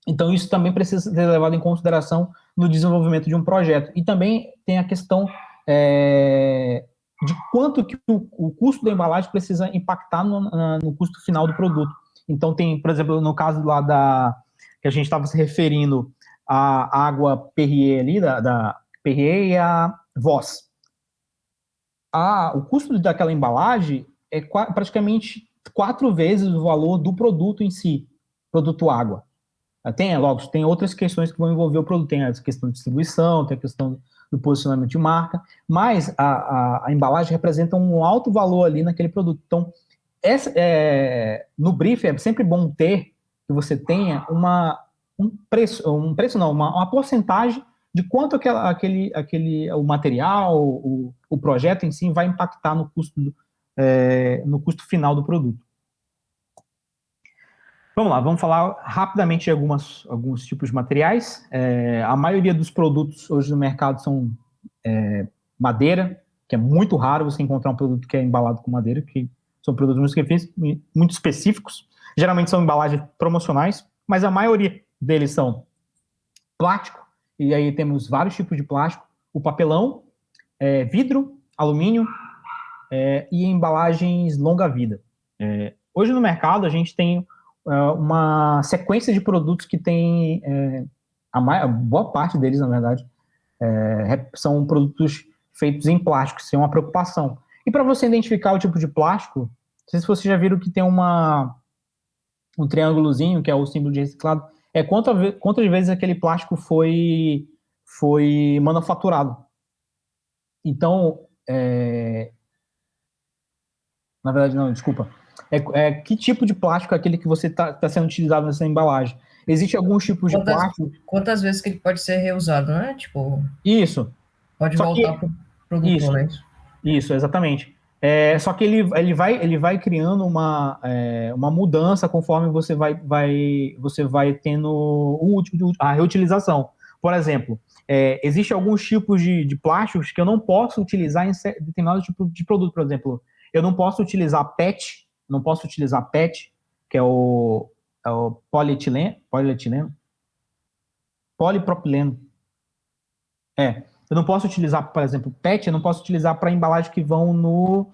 Então, isso também precisa ser levado em consideração no desenvolvimento de um projeto. E também tem a questão de quanto que o custo da embalagem precisa impactar no custo final do produto. Então, tem, por exemplo, no caso lá que a gente estava se referindo à água Perrier ali, da Perrier e a Voss. O custo daquela embalagem é praticamente 4 vezes o valor do produto em si, produto água. Tem outras questões que vão envolver o produto, tem a questão de distribuição, tem a questão do posicionamento de marca, mas a embalagem representa um alto valor ali naquele produto. Então, no brief é sempre bom ter que você tenha uma porcentagem de quanto o material, o projeto em si vai impactar no custo final do produto. Vamos lá, vamos falar rapidamente de alguns tipos de materiais. A maioria dos produtos hoje no mercado são madeira, que é muito raro você encontrar um produto que é embalado com madeira, que são produtos muito específicos. Geralmente são embalagens promocionais, mas a maioria deles são plástico, e aí temos vários tipos de plástico, o papelão, vidro, alumínio e embalagens longa-vida. Hoje no mercado a gente tem uma sequência de produtos que tem, a boa parte deles, na verdade, são produtos feitos em plástico, isso é uma preocupação. E para você identificar o tipo de plástico, não sei se vocês já viram que tem um triângulozinho, que é o símbolo de reciclado, quantas vezes aquele plástico foi manufaturado. Então, na verdade, não, desculpa. Que tipo de plástico é aquele que você está sendo utilizado nessa embalagem? Existem alguns tipos de plástico... Quantas vezes que ele pode ser reusado, não é? Tipo... Isso. Pode voltar para o produtor, né? Isso, exatamente. Só que ele vai criando uma mudança conforme você vai tendo a reutilização. Por exemplo, existem alguns tipos de plásticos que eu não posso utilizar em determinado tipo de produto. Por exemplo, eu não posso utilizar PET, que é o polietileno, polipropileno. Eu não posso utilizar, por exemplo, PET, eu não posso utilizar para embalagens que vão no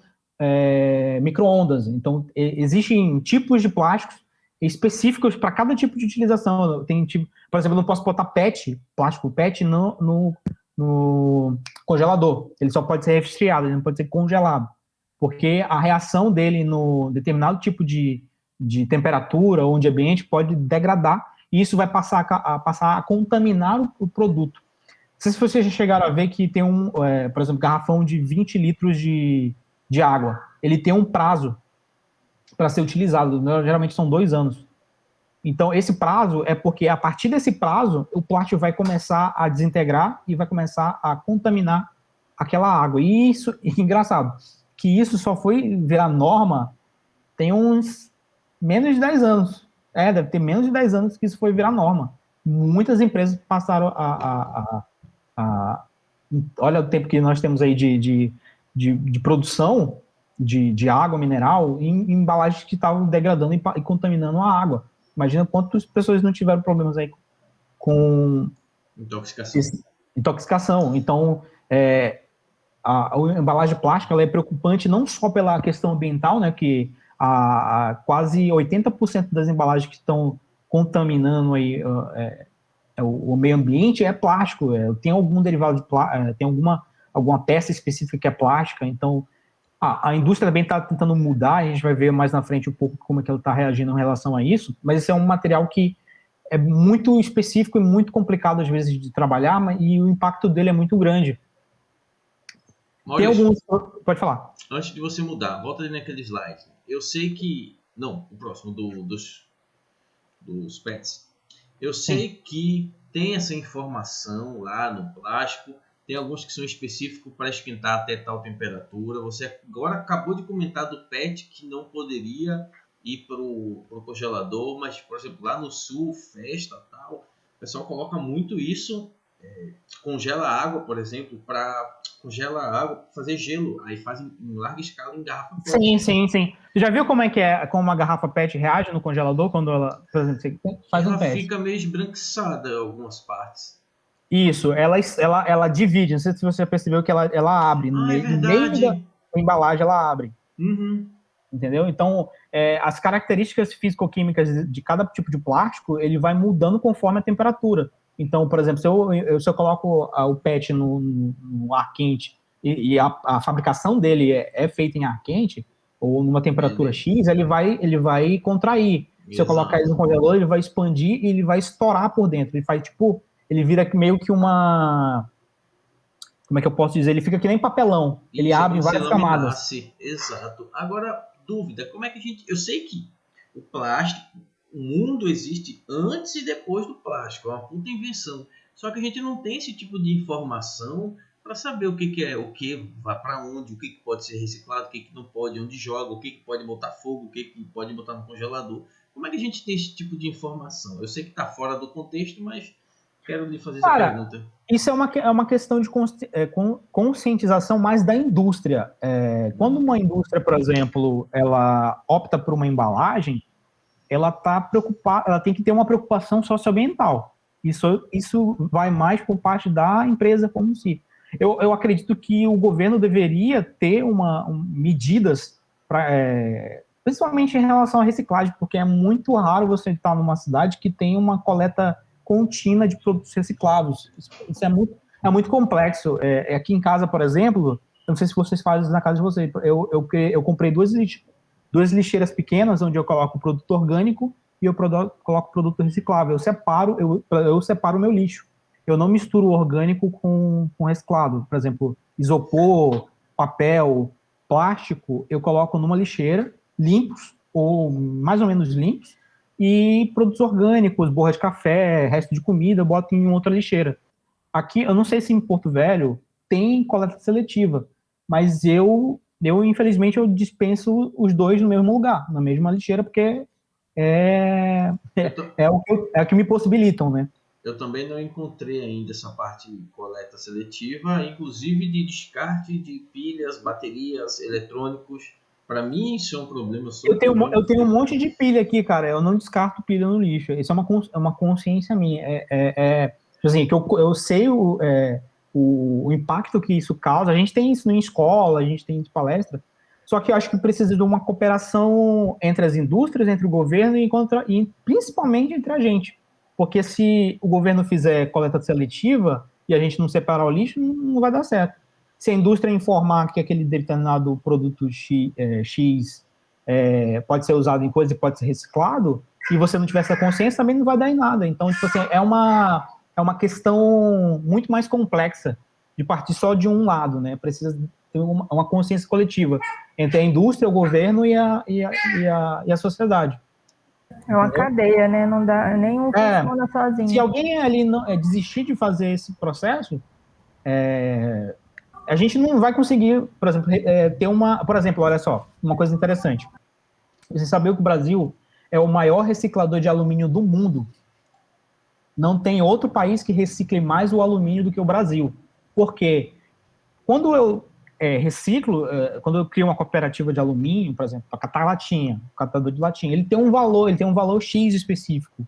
micro-ondas. Então, existem tipos de plásticos específicos para cada tipo de utilização. Tem tipo, por exemplo, eu não posso botar plástico PET no congelador. Ele só pode ser resfriado, ele não pode ser congelado. Porque a reação dele no determinado tipo de temperatura ou de ambiente pode degradar e isso vai passar a contaminar o produto. Não sei se vocês já chegaram a ver que tem por exemplo, garrafão de 20 litros de água. Ele tem um prazo para ser utilizado, né? Geralmente são 2 anos. Então, esse prazo é porque, a partir desse prazo, o plástico vai começar a desintegrar e vai começar a contaminar aquela água. E isso, engraçado, que isso só foi virar norma tem uns menos de 10 anos. Deve ter menos de 10 anos que isso foi virar norma. Muitas empresas passaram olha o tempo que nós temos aí de produção de água mineral em embalagens que estavam degradando e contaminando a água. Imagina quantas pessoas não tiveram problemas aí com intoxicação. Então, a embalagem plástica ela é preocupante não só pela questão ambiental, né, que quase 80% das embalagens que estão contaminando aí, o meio ambiente é plástico. Tem algum derivado de plástico, tem alguma peça específica que é plástica. Então, a indústria também está tentando mudar, a gente vai ver mais na frente um pouco como é que ela está reagindo em relação a isso, mas esse é um material que é muito específico e muito complicado, às vezes, de trabalhar, e o impacto dele é muito grande. Maurício, tem alguns... Pode falar. Antes de você mudar, volta ali naquele slide. Eu sei que... Não, o próximo, dos PETs. Eu sei que tem essa informação lá no plástico. Tem alguns que são específicos para esquentar até tal temperatura. Você agora acabou de comentar do PET que não poderia ir para o congelador, mas, por exemplo, lá no sul, festa tal, o pessoal coloca muito isso, congela água, por exemplo, congela água para fazer gelo. Aí fazem em larga escala em garrafa PET. Sim. Você já viu como como uma garrafa PET reage no congelador quando ela, por exemplo, você faz um teste? Ela fica meio esbranquiçada em algumas partes. Isso, ela divide. Não sei se você percebeu que ela abre no meio da embalagem, ela abre. Uhum. Entendeu? Então, as características físico-químicas de cada tipo de plástico, ele vai mudando conforme a temperatura. Então, por exemplo, se eu coloco o PET no ar quente e a fabricação dele é feita em ar quente, ou numa temperatura X, ele vai contrair. Exato. Se eu colocar ele no congelador, ele vai expandir e ele vai estourar por dentro. Ele faz ele vira meio que uma... Como é que eu posso dizer? Ele fica que nem papelão. Ele abre em várias camadas. Exato. Agora, dúvida, como é que a gente... Eu sei que o plástico, o mundo existe antes e depois do plástico. É uma puta invenção. Só que a gente não tem esse tipo de informação para saber o que é, o que vai para onde, o que pode ser reciclado, o que não pode, onde joga, o que pode botar fogo, o que pode botar no congelador. Como é que a gente tem esse tipo de informação? Eu sei que está fora do contexto, mas quero lhe fazer essa pergunta. Isso é uma questão de conscientização mais da indústria. Quando uma indústria, por exemplo, ela opta por uma embalagem, ela está preocupada, ela tem que ter uma preocupação socioambiental. Isso vai mais por parte da empresa como si. Eu acredito que o governo deveria ter medidas, principalmente em relação à reciclagem, porque é muito raro você estar numa cidade que tem uma coleta contínua de produtos recicláveis. Isso é muito complexo. Aqui em casa, por exemplo, eu não sei se vocês fazem na casa de vocês, eu comprei duas lixeiras pequenas, onde eu coloco produto orgânico e eu coloco produto reciclável. Eu separo o meu lixo. Eu não misturo orgânico com reciclado. Por exemplo, isopor, papel, plástico, eu coloco numa lixeira, limpos, ou mais ou menos limpos, e produtos orgânicos, borra de café, resto de comida, eu boto em outra lixeira. Aqui, eu não sei se em Porto Velho tem coleta seletiva, mas infelizmente, eu dispenso os dois no mesmo lugar, na mesma lixeira, porque é o que me possibilitam, né? Eu também não encontrei ainda essa parte de coleta seletiva, inclusive de descarte de pilhas, baterias, eletrônicos. Pra mim isso é um problema. Eu tenho um monte de pilha aqui, cara. Eu não descarto pilha no lixo. Isso é uma consciência minha. Assim, que eu sei o impacto que isso causa. A gente tem isso em escola, a gente tem isso em palestra. Só que eu acho que precisa de uma cooperação entre as indústrias, entre o governo e principalmente entre a gente. Porque se o governo fizer coleta seletiva e a gente não separar o lixo, não vai dar certo. Se a indústria informar que aquele determinado produto X pode ser usado em coisa e pode ser reciclado, e você não tiver essa consciência, também não vai dar em nada. Então, tipo assim, é uma questão muito mais complexa de partir só de um lado, né? Precisa ter uma consciência coletiva entre a indústria, o governo e a sociedade. É uma cadeia, né? Não dá, nenhum funciona sozinho. Se alguém ali desistir de fazer esse processo, a gente não vai conseguir, por exemplo, ter uma... Por exemplo, olha só, uma coisa interessante. Você sabia que o Brasil é o maior reciclador de alumínio do mundo? Não tem outro país que recicle mais o alumínio do que o Brasil. Por quê? Quando eu reciclo, quando eu crio uma cooperativa de alumínio, por exemplo, para catar latinha, catador de latinha, ele tem um valor X específico.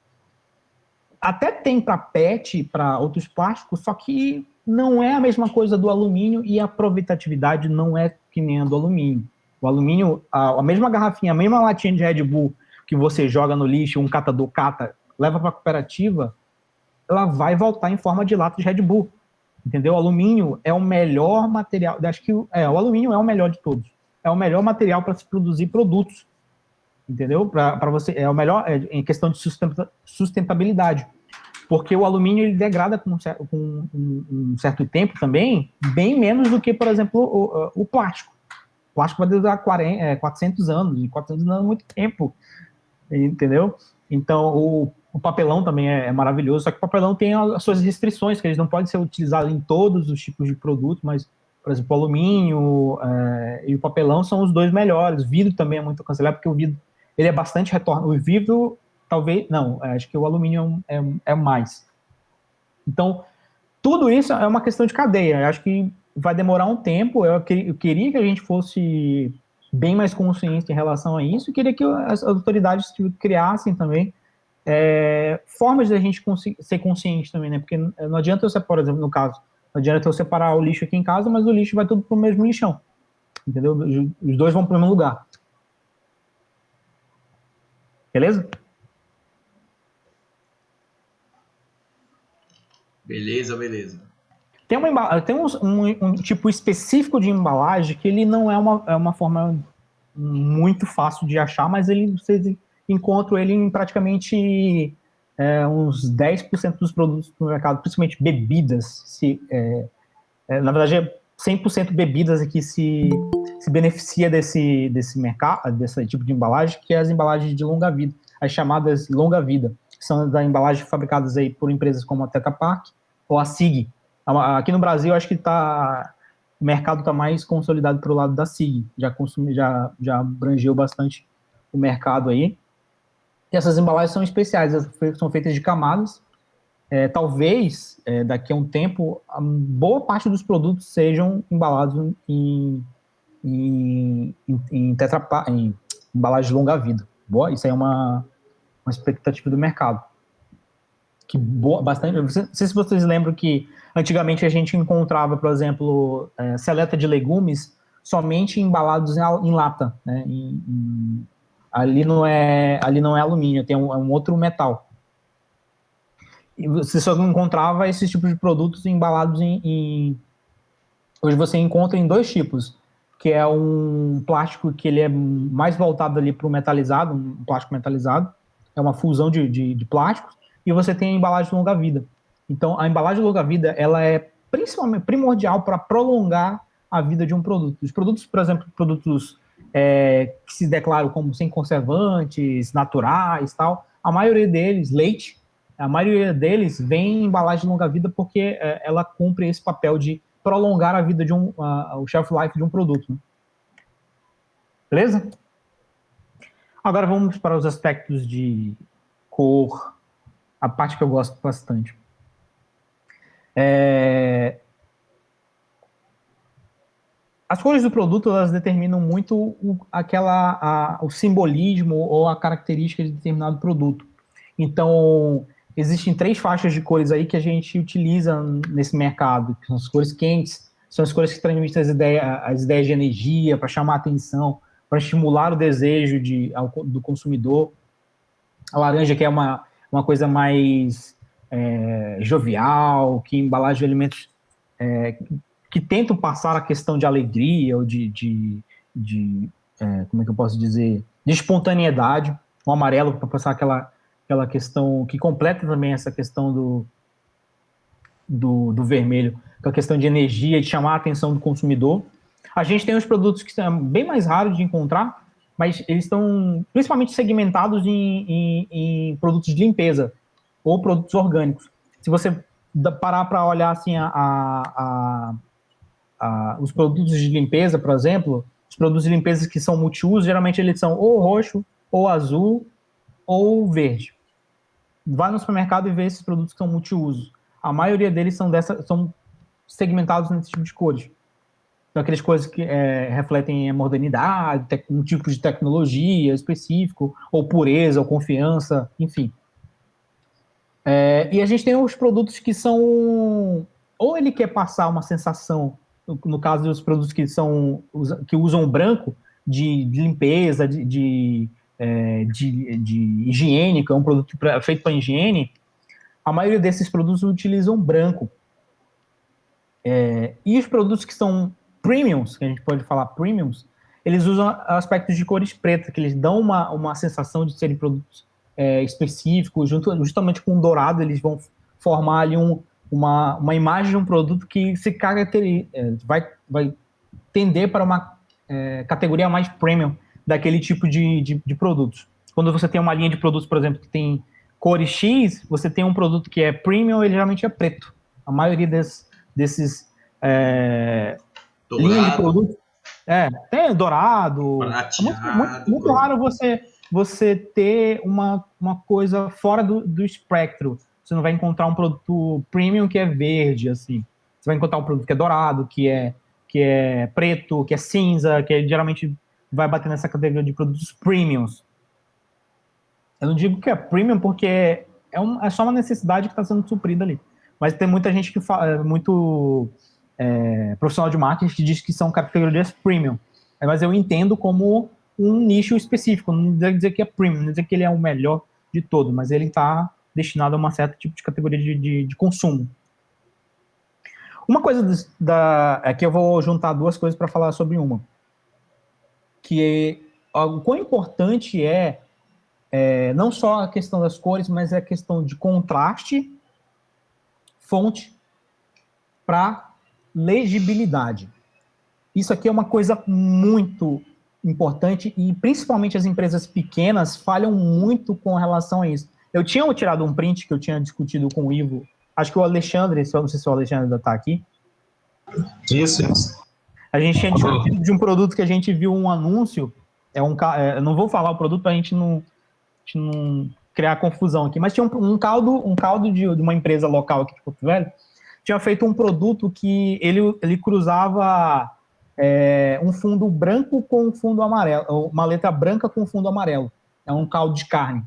Até tem para PET, para outros plásticos, só que não é a mesma coisa do alumínio e a aproveitatividade não é que nem a do alumínio. O alumínio, a mesma garrafinha, a mesma latinha de Red Bull que você joga no lixo, um catador cata, leva para a cooperativa, ela vai voltar em forma de lata de Red Bull. Entendeu? O alumínio é o melhor material, acho que o alumínio é o melhor de todos. É o melhor material para se produzir produtos. Entendeu? Para você, é o melhor em questão de sustentabilidade. Porque o alumínio ele degrada com um certo tempo também, bem menos do que, por exemplo, o plástico. O plástico vai durar 400 anos, e 400 anos é muito tempo, entendeu? Então, o papelão também é maravilhoso, só que o papelão tem as suas restrições, que eles não podem ser utilizados em todos os tipos de produtos, mas, por exemplo, o alumínio e o papelão são os dois melhores. O vidro também é muito aconselhável, porque o vidro ele é bastante retorno. O vidro, talvez, não, acho que o alumínio é mais. Então, tudo isso é uma questão de cadeia. Eu acho que vai demorar um tempo. Eu queria que a gente fosse bem mais consciente em relação a isso, e queria que as autoridades criassem também formas de a gente ser consciente também, né? Porque não adianta eu separar, por exemplo, no caso, não adianta eu separar o lixo aqui em casa, mas o lixo vai tudo para o mesmo lixão, entendeu? Os dois vão para o mesmo lugar. Beleza? Beleza. Tem um tipo específico de embalagem que ele não é uma forma muito fácil de achar, mas vocês encontram ele em praticamente uns 10% dos produtos do mercado, principalmente bebidas. Na verdade, 100% bebidas aqui se beneficia desse mercado, desse tipo de embalagem, que é as embalagens de longa vida, as chamadas longa vida, que são as embalagens fabricadas aí por empresas como a Tetra Pak ou a SIG. Aqui no Brasil, acho que o mercado está mais consolidado para o lado da SIG, já abrangeu bastante o mercado aí. E essas embalagens são especiais, são feitas de camadas. Talvez, daqui a um tempo, a boa parte dos produtos sejam embalados em Tetra Pak, em embalagem de longa vida. Boa, isso aí é uma expectativa do mercado. Bastante. Não sei se vocês lembram que antigamente a gente encontrava, por exemplo, seleta de legumes somente embalados em lata, né? Ali não é alumínio, tem um outro metal. E você só não encontrava esses tipos de produtos embalados Hoje você encontra em dois tipos, que é um plástico que ele é mais voltado ali para o metalizado, um plástico metalizado, é uma fusão de plásticos, e você tem a embalagem de longa vida. Então, a embalagem de longa vida, ela é principalmente primordial para prolongar a vida de um produto. Os produtos, por exemplo, produtos que se declaram como sem conservantes, naturais, tal, a maioria deles, leite, a maioria deles vem em embalagem de longa vida porque ela cumpre esse papel de prolongar a vida o shelf life de um produto. Né? Beleza? Agora vamos para os aspectos de cor, a parte que eu gosto bastante. as cores do produto, elas determinam muito o simbolismo ou a característica de determinado produto. Então, existem 3 faixas de cores aí que a gente utiliza nesse mercado, que são as cores quentes, são as cores que transmitem as ideias de energia, para chamar a atenção, para estimular o desejo do consumidor. A laranja, que é uma coisa mais jovial, que embalagem de alimentos que tentam passar a questão de alegria ou como é que eu posso dizer, de espontaneidade. O amarelo para passar aquela questão que completa também essa questão do vermelho, com a questão de energia e de chamar a atenção do consumidor. A gente tem os produtos que são bem mais raros de encontrar, mas eles estão principalmente segmentados em produtos de limpeza ou produtos orgânicos. Se você parar para olhar assim os produtos de limpeza, por exemplo, os produtos de limpeza que são multiuso, geralmente eles são ou roxo, ou azul, ou verde. Vai no supermercado e vê esses produtos que são multiuso. A maioria deles são segmentados nesse tipo de cores. Então, aquelas coisas que refletem a modernidade, um tipo de tecnologia específico, ou pureza, ou confiança, enfim. E a gente tem os produtos que são... Ou ele quer passar uma sensação, no caso dos produtos que usam branco, de limpeza, de higiênico, é um produto feito para higiene, a maioria desses produtos utilizam branco. E os produtos que são premiums, que a gente pode falar premiums, eles usam aspectos de cores pretas, que eles dão uma sensação de serem produtos específicos, justamente com o dourado, eles vão formar ali uma imagem de um produto que se caracteriza, vai tender para uma categoria mais premium daquele tipo de produtos. Quando você tem uma linha de produtos, por exemplo, que tem cores X, você tem um produto que é premium, ele geralmente é preto. A maioria desses linhas de produtos tem dourado. Prateado, muito raro você ter uma coisa fora do espectro. Você não vai encontrar um produto premium que é verde, assim. Você vai encontrar um produto que é dourado, que é preto, que é cinza, que geralmente vai bater nessa categoria de produtos premiums. Eu não digo que é premium porque é só uma necessidade que está sendo suprida ali. Mas tem muita gente que fala, muito profissional de marketing que diz que são categorias premium. Mas eu entendo como um nicho específico. Não deve dizer que é premium, não dizer que ele é o melhor de todo, mas ele está destinado a um certo tipo de categoria de consumo. Uma coisa que eu vou juntar 2 coisas para falar sobre uma. Que o quão importante não só a questão das cores, mas a questão de contraste, fonte, para legibilidade. Isso aqui é uma coisa muito importante e principalmente as empresas pequenas falham muito com relação a isso. Eu tinha tirado um print que eu tinha discutido com o Ivo, acho que o Alexandre, não sei se o Alexandre ainda está aqui. Isso. A gente tinha discutido de um produto que a gente viu um anúncio, eu não vou falar o produto para a gente não criar confusão aqui, mas tinha um caldo de uma empresa local aqui de Porto Velho, tinha feito um produto que ele cruzava um fundo branco com um fundo amarelo, uma letra branca com um fundo amarelo. É um caldo de carne.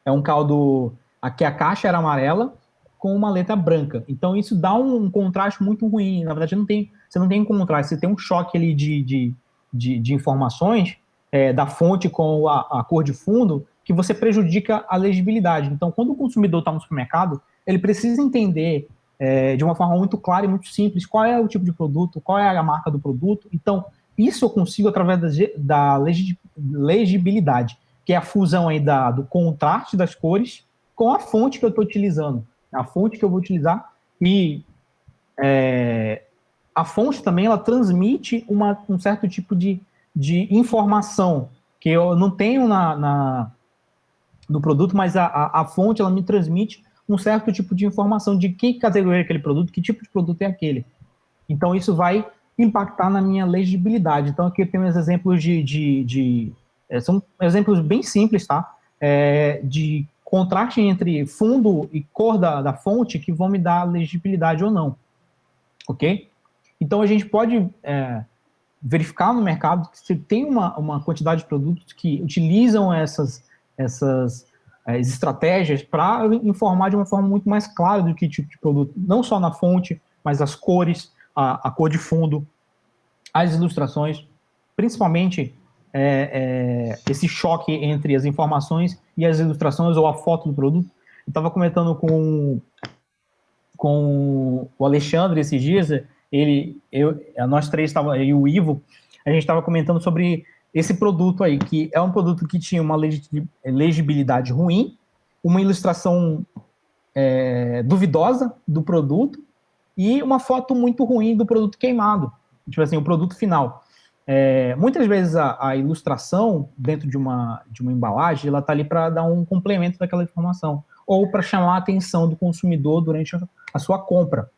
É um caldo... Aqui a caixa era amarela com uma letra branca. Então isso dá um contraste muito ruim. Na verdade, você não tem contraste, você tem um choque ali de informações da fonte com a cor de fundo que você prejudica a legibilidade. Então, quando o consumidor está no supermercado, ele precisa entender de uma forma muito clara e muito simples qual é o tipo de produto, qual é a marca do produto. Então, isso eu consigo através da legibilidade, que é a fusão aí do contraste das cores com a fonte que eu estou utilizando. A fonte que eu vou utilizar e a fonte também ela transmite um certo tipo de informação que eu não tenho no produto, mas a fonte ela me transmite um certo tipo de informação de que categoria é aquele produto, que tipo de produto é aquele. Então isso vai impactar na minha legibilidade. Então aqui eu tenho uns exemplos são exemplos bem simples, tá? De contraste entre fundo e cor da fonte que vão me dar legibilidade ou não. ok? Então, a gente pode verificar no mercado que se tem uma quantidade de produtos que utilizam essas estratégias para informar de uma forma muito mais clara do que tipo de produto, não só na fonte, mas as cores, a cor de fundo, as ilustrações, principalmente esse choque entre as informações e as ilustrações ou a foto do produto. Eu estava comentando com o Alexandre esses dias, nós três, e o Ivo, a gente estava comentando sobre esse produto aí, que é um produto que tinha uma legibilidade ruim, uma ilustração duvidosa do produto e uma foto muito ruim do produto queimado, tipo assim, o produto final. Muitas vezes a ilustração dentro de uma embalagem, ela está ali para dar um complemento daquela informação, ou para chamar a atenção do consumidor durante a sua compra.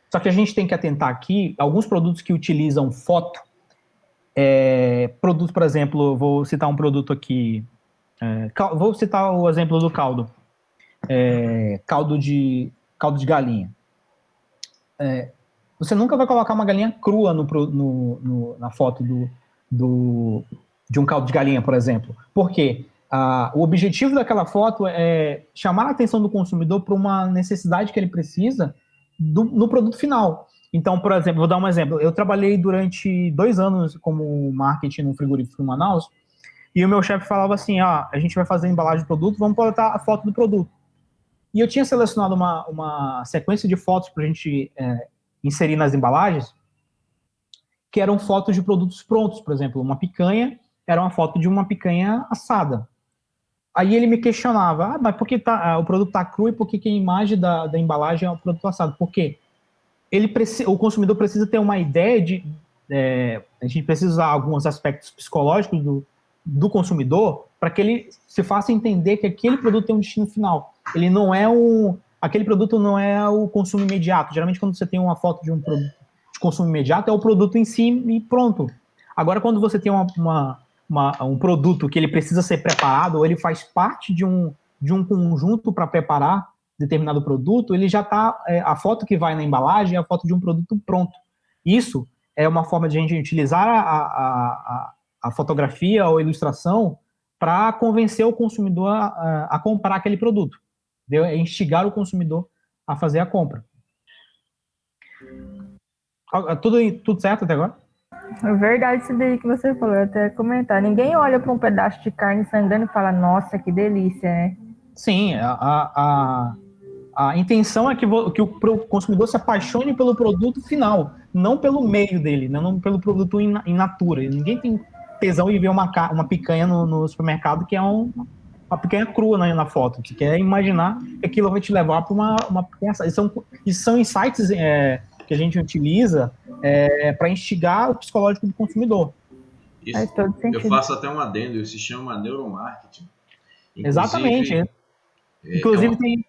Só que a gente tem que atentar aqui, alguns produtos que utilizam foto, produtos, por exemplo, vou citar um produto aqui, vou citar o exemplo do caldo, caldo de galinha. Você nunca vai colocar uma galinha crua na foto de um caldo de galinha, por exemplo. Por quê? O objetivo daquela foto é chamar a atenção do consumidor para uma necessidade que ele precisa no produto final. Então, por exemplo, vou dar um exemplo. Eu trabalhei durante 2 anos como marketing no frigorífico em Manaus, e o meu chefe falava assim, a gente vai fazer a embalagem do produto, vamos botar a foto do produto. E eu tinha selecionado uma sequência de fotos para a gente inserir nas embalagens, que eram fotos de produtos prontos. Por exemplo, uma picanha era uma foto de uma picanha assada. Aí ele me questionava, mas por que o produto está cru e por que a imagem da embalagem é o produto assado? Por quê? O consumidor precisa ter uma ideia a gente precisa usar alguns aspectos psicológicos do consumidor para que ele se faça entender que aquele produto tem um destino final. Aquele produto não é o consumo imediato. Geralmente, quando você tem uma foto de um produto de consumo imediato, é o produto em si e pronto. Agora, quando você tem um produto que ele precisa ser preparado, ou ele faz parte de um conjunto para preparar determinado produto, ele já está... a foto que vai na embalagem é a foto de um produto pronto. Isso é uma forma de a gente utilizar a fotografia ou a ilustração para convencer o consumidor a comprar aquele produto. É instigar o consumidor a fazer a compra. Tudo certo até agora? É verdade isso daí que você falou, eu até comentar. Ninguém olha para um pedaço de carne sangrando e fala, nossa, que delícia, né? Sim, a intenção é que o consumidor se apaixone pelo produto final, não pelo meio dele, não pelo produto in natura. Ninguém tem tesão em ver uma picanha no supermercado que é uma picanha crua na foto. Você quer imaginar que aquilo vai te levar para uma picanha. Isso são insights que a gente utiliza para instigar o psicológico do consumidor. Isso, eu faço até um adendo, isso se chama neuromarketing. Exatamente. Inclusive tem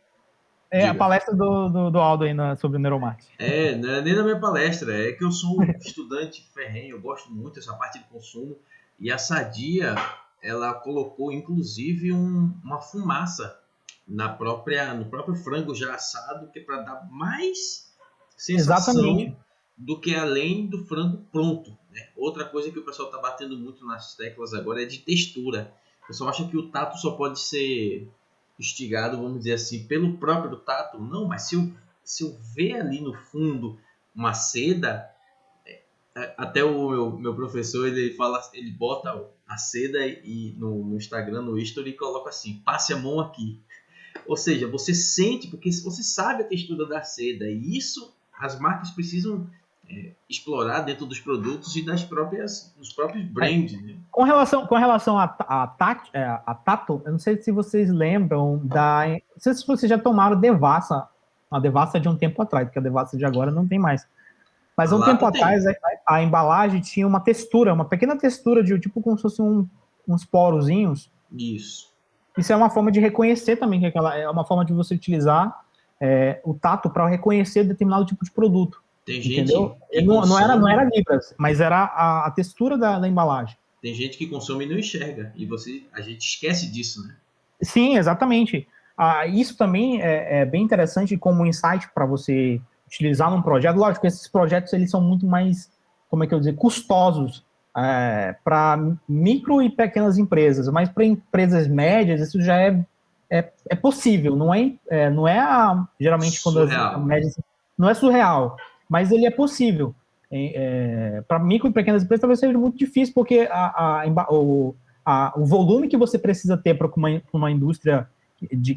a palestra do Aldo aí sobre neuromarketing. Não é nem na minha palestra, é que eu sou um estudante ferrenho, eu gosto muito dessa parte de consumo, e a Sadia, ela colocou inclusive uma fumaça no próprio frango já assado, que é para dar mais sensação do que além do frango pronto, né? Outra coisa que o pessoal está batendo muito nas teclas agora é de textura. O pessoal acha que o tato só pode ser instigado, vamos dizer assim, pelo próprio tato. Não, mas se eu ver ali no fundo uma seda, até o meu professor, ele bota a seda no Instagram, no History, e coloca assim, passe a mão aqui. Ou seja, você sente, porque você sabe a textura da seda, e isso as marcas precisam explorar dentro dos produtos e dos próprios brands. Né? Com relação a tato, eu não sei se vocês lembram não sei se vocês já tomaram Devassa, a Devassa de um tempo atrás, porque a Devassa de agora não tem mais. Mas há um tempo atrás, a embalagem tinha uma textura, uma pequena textura de tipo como se fossem uns porozinhos. Isso é uma forma de reconhecer também, que é uma forma de você utilizar o tato para reconhecer determinado tipo de produto. Tem gente não era libras, mas era a textura da embalagem. Tem gente que consome e não enxerga, e a gente esquece disso, né? Sim, exatamente. Isso também é bem interessante como insight para você utilizar num projeto. Lógico que esses projetos eles são muito mais, como é que eu dizer, custosos para micro e pequenas empresas, mas para empresas médias isso já é possível, não é geralmente quando as médias não é surreal, mas ele é possível. Para micro e pequenas empresas talvez seja muito difícil, porque o volume que você precisa ter para uma indústria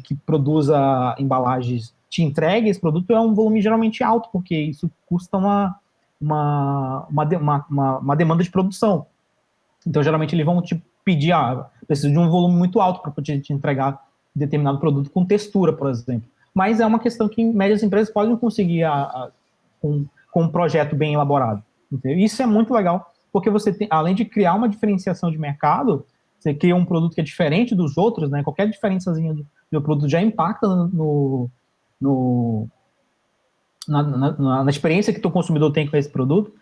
que produza embalagens te entregue esse produto é um volume geralmente alto, porque isso custa uma demanda de produção. Então, geralmente, eles vão te pedir, precisa de um volume muito alto para poder te entregar determinado produto com textura, por exemplo. Mas é uma questão que médias empresas podem conseguir com um projeto bem elaborado. Entendeu? Isso é muito legal, porque você tem, além de criar uma diferenciação de mercado, você cria um produto que é diferente dos outros, né? Qualquer diferençazinha do produto já impacta na experiência que o consumidor tem com esse produto,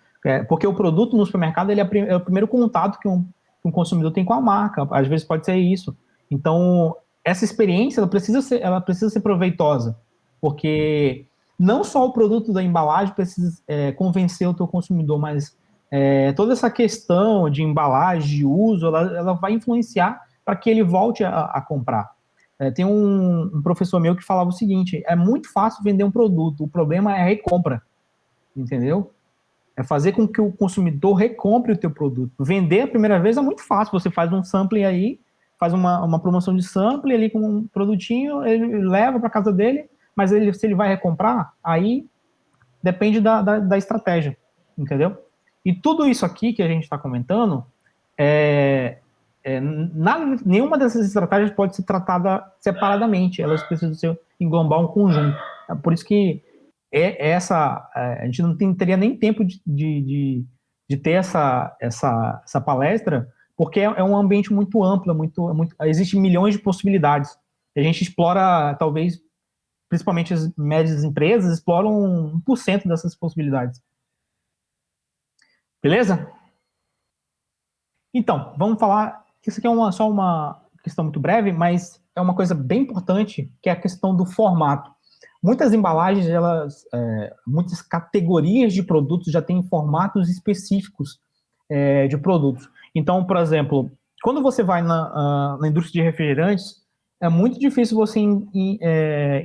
porque o produto no supermercado ele é o primeiro contato que um consumidor tem com a marca, às vezes pode ser isso. Então, essa experiência ela precisa ser proveitosa, porque não só o produto da embalagem precisa convencer o teu consumidor, mas toda essa questão de embalagem, de uso, ela vai influenciar para que ele volte a comprar. Tem um professor meu que falava o seguinte: é muito fácil vender um produto, o problema é a recompra, entendeu? É fazer com que o consumidor recompre o teu produto. Vender a primeira vez é muito fácil, você faz um sampling aí, faz uma promoção de sampling ali com um produtinho, ele leva para casa dele, mas se ele vai recomprar, aí depende da estratégia, entendeu? E tudo isso aqui que a gente está comentando, nenhuma dessas estratégias pode ser tratada separadamente, elas precisam englobar um conjunto. É por isso que a gente não teria nem tempo de ter essa palestra, porque é um ambiente muito amplo, existem milhões de possibilidades. A gente explora, talvez, principalmente as médias empresas, exploram 1% dessas possibilidades. Beleza? Então, vamos falar, isso aqui é só uma questão muito breve, mas é uma coisa bem importante, que é a questão do formato. Muitas embalagens, muitas categorias de produtos já têm formatos específicos de produtos. Então, por exemplo, quando você vai na indústria de refrigerantes, é muito difícil você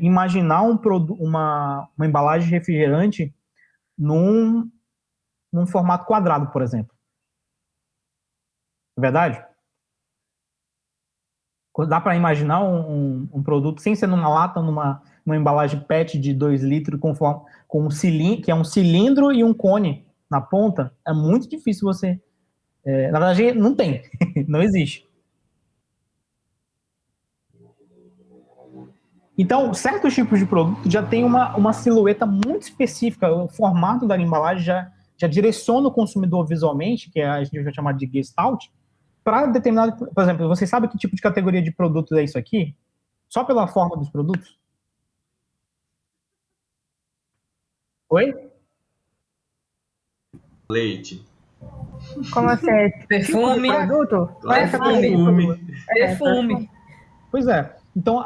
imaginar uma embalagem de refrigerante num formato quadrado, por exemplo. É verdade? Dá para imaginar um produto sem ser numa lata, numa embalagem PET de 2 litros com um cilindro, que é um cilindro e um cone na ponta? É muito difícil você... na verdade, não tem. Não existe. Então, certos tipos de produto já tem uma silhueta muito específica. O formato da embalagem já direciona o consumidor visualmente, que a gente vai chamar de gestalt, para determinado... Por exemplo, você sabe que tipo de categoria de produtos é isso aqui? Só pela forma dos produtos? Oi? Leite. Como assim? Perfume. Produto? Perfume. Pois é. Então,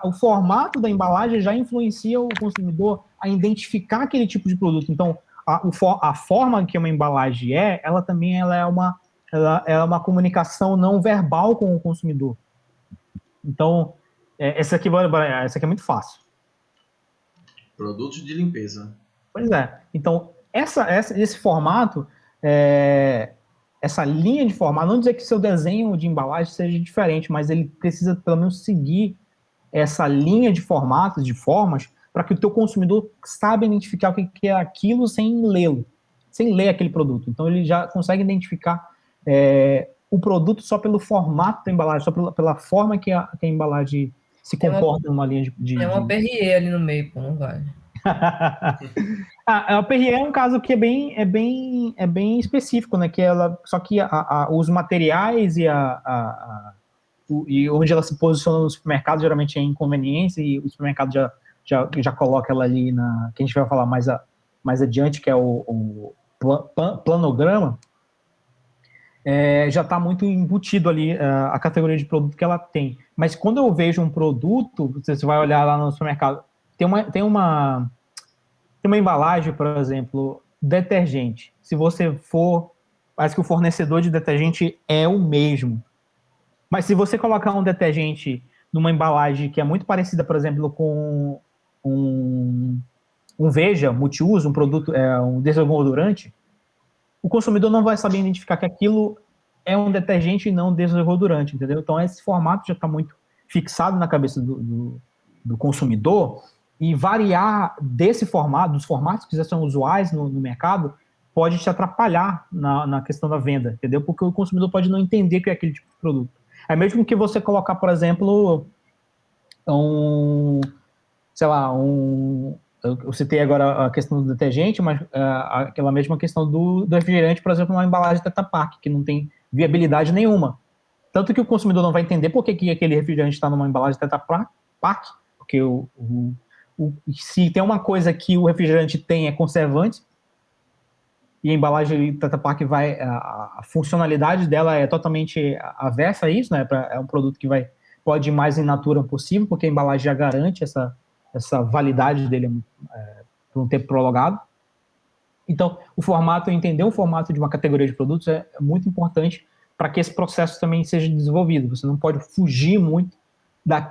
o formato da embalagem já influencia o consumidor a identificar aquele tipo de produto. Então, a forma que uma embalagem ela também é uma comunicação não verbal com o consumidor. Então, essa aqui é muito fácil. Produtos de limpeza. Pois é. Então, esse formato, essa linha de formato, não dizer que seu desenho de embalagem seja diferente, mas ele precisa, pelo menos, seguir essa linha de formatos, de formas, para que o teu consumidor saiba identificar o que é aquilo sem lê-lo, sem ler aquele produto. Então, ele já consegue identificar o produto só pelo formato da embalagem, só pela forma que a embalagem se comporta numa linha de... Tem uma Perrier ali no meio, pô, não vale. A Perrier é um caso que é bem específico, né? Que só que os materiais e onde ela se posiciona no supermercado geralmente é inconveniência, e o supermercado já coloca ela ali que a gente vai falar mais adiante, que é o planograma. Já está muito embutido ali a categoria de produto que ela tem. Mas quando eu vejo um produto, você vai olhar lá no supermercado, tem uma Tem uma embalagem, por exemplo, detergente. Se você for, parece que o fornecedor de detergente é o mesmo. Mas se você colocar um detergente numa embalagem que é muito parecida, por exemplo, com um Veja multiuso, um produto, um desodorante, o consumidor não vai saber identificar que aquilo é um detergente e não um desodorante, entendeu? Então esse formato já está muito fixado na cabeça do consumidor, e variar desse formato, dos formatos que já são usuais no mercado, pode te atrapalhar na questão da venda, entendeu? Porque o consumidor pode não entender que é aquele tipo de produto. É mesmo que você colocar, por exemplo, eu citei agora a questão do detergente, mas aquela mesma questão do refrigerante, por exemplo, numa embalagem Tetra Pak, que não tem viabilidade nenhuma. Tanto que o consumidor não vai entender por que aquele refrigerante está numa embalagem Tetra Pak, porque se tem uma coisa que o refrigerante tem é conservante, e a embalagem Tetra Pak a funcionalidade dela é totalmente aversa a isso, né? É um produto que pode ir mais in natura possível, porque a embalagem já garante essa validade dele por um tempo prolongado. Então, entender o formato de uma categoria de produtos é muito importante para que esse processo também seja desenvolvido. Você não pode fugir muito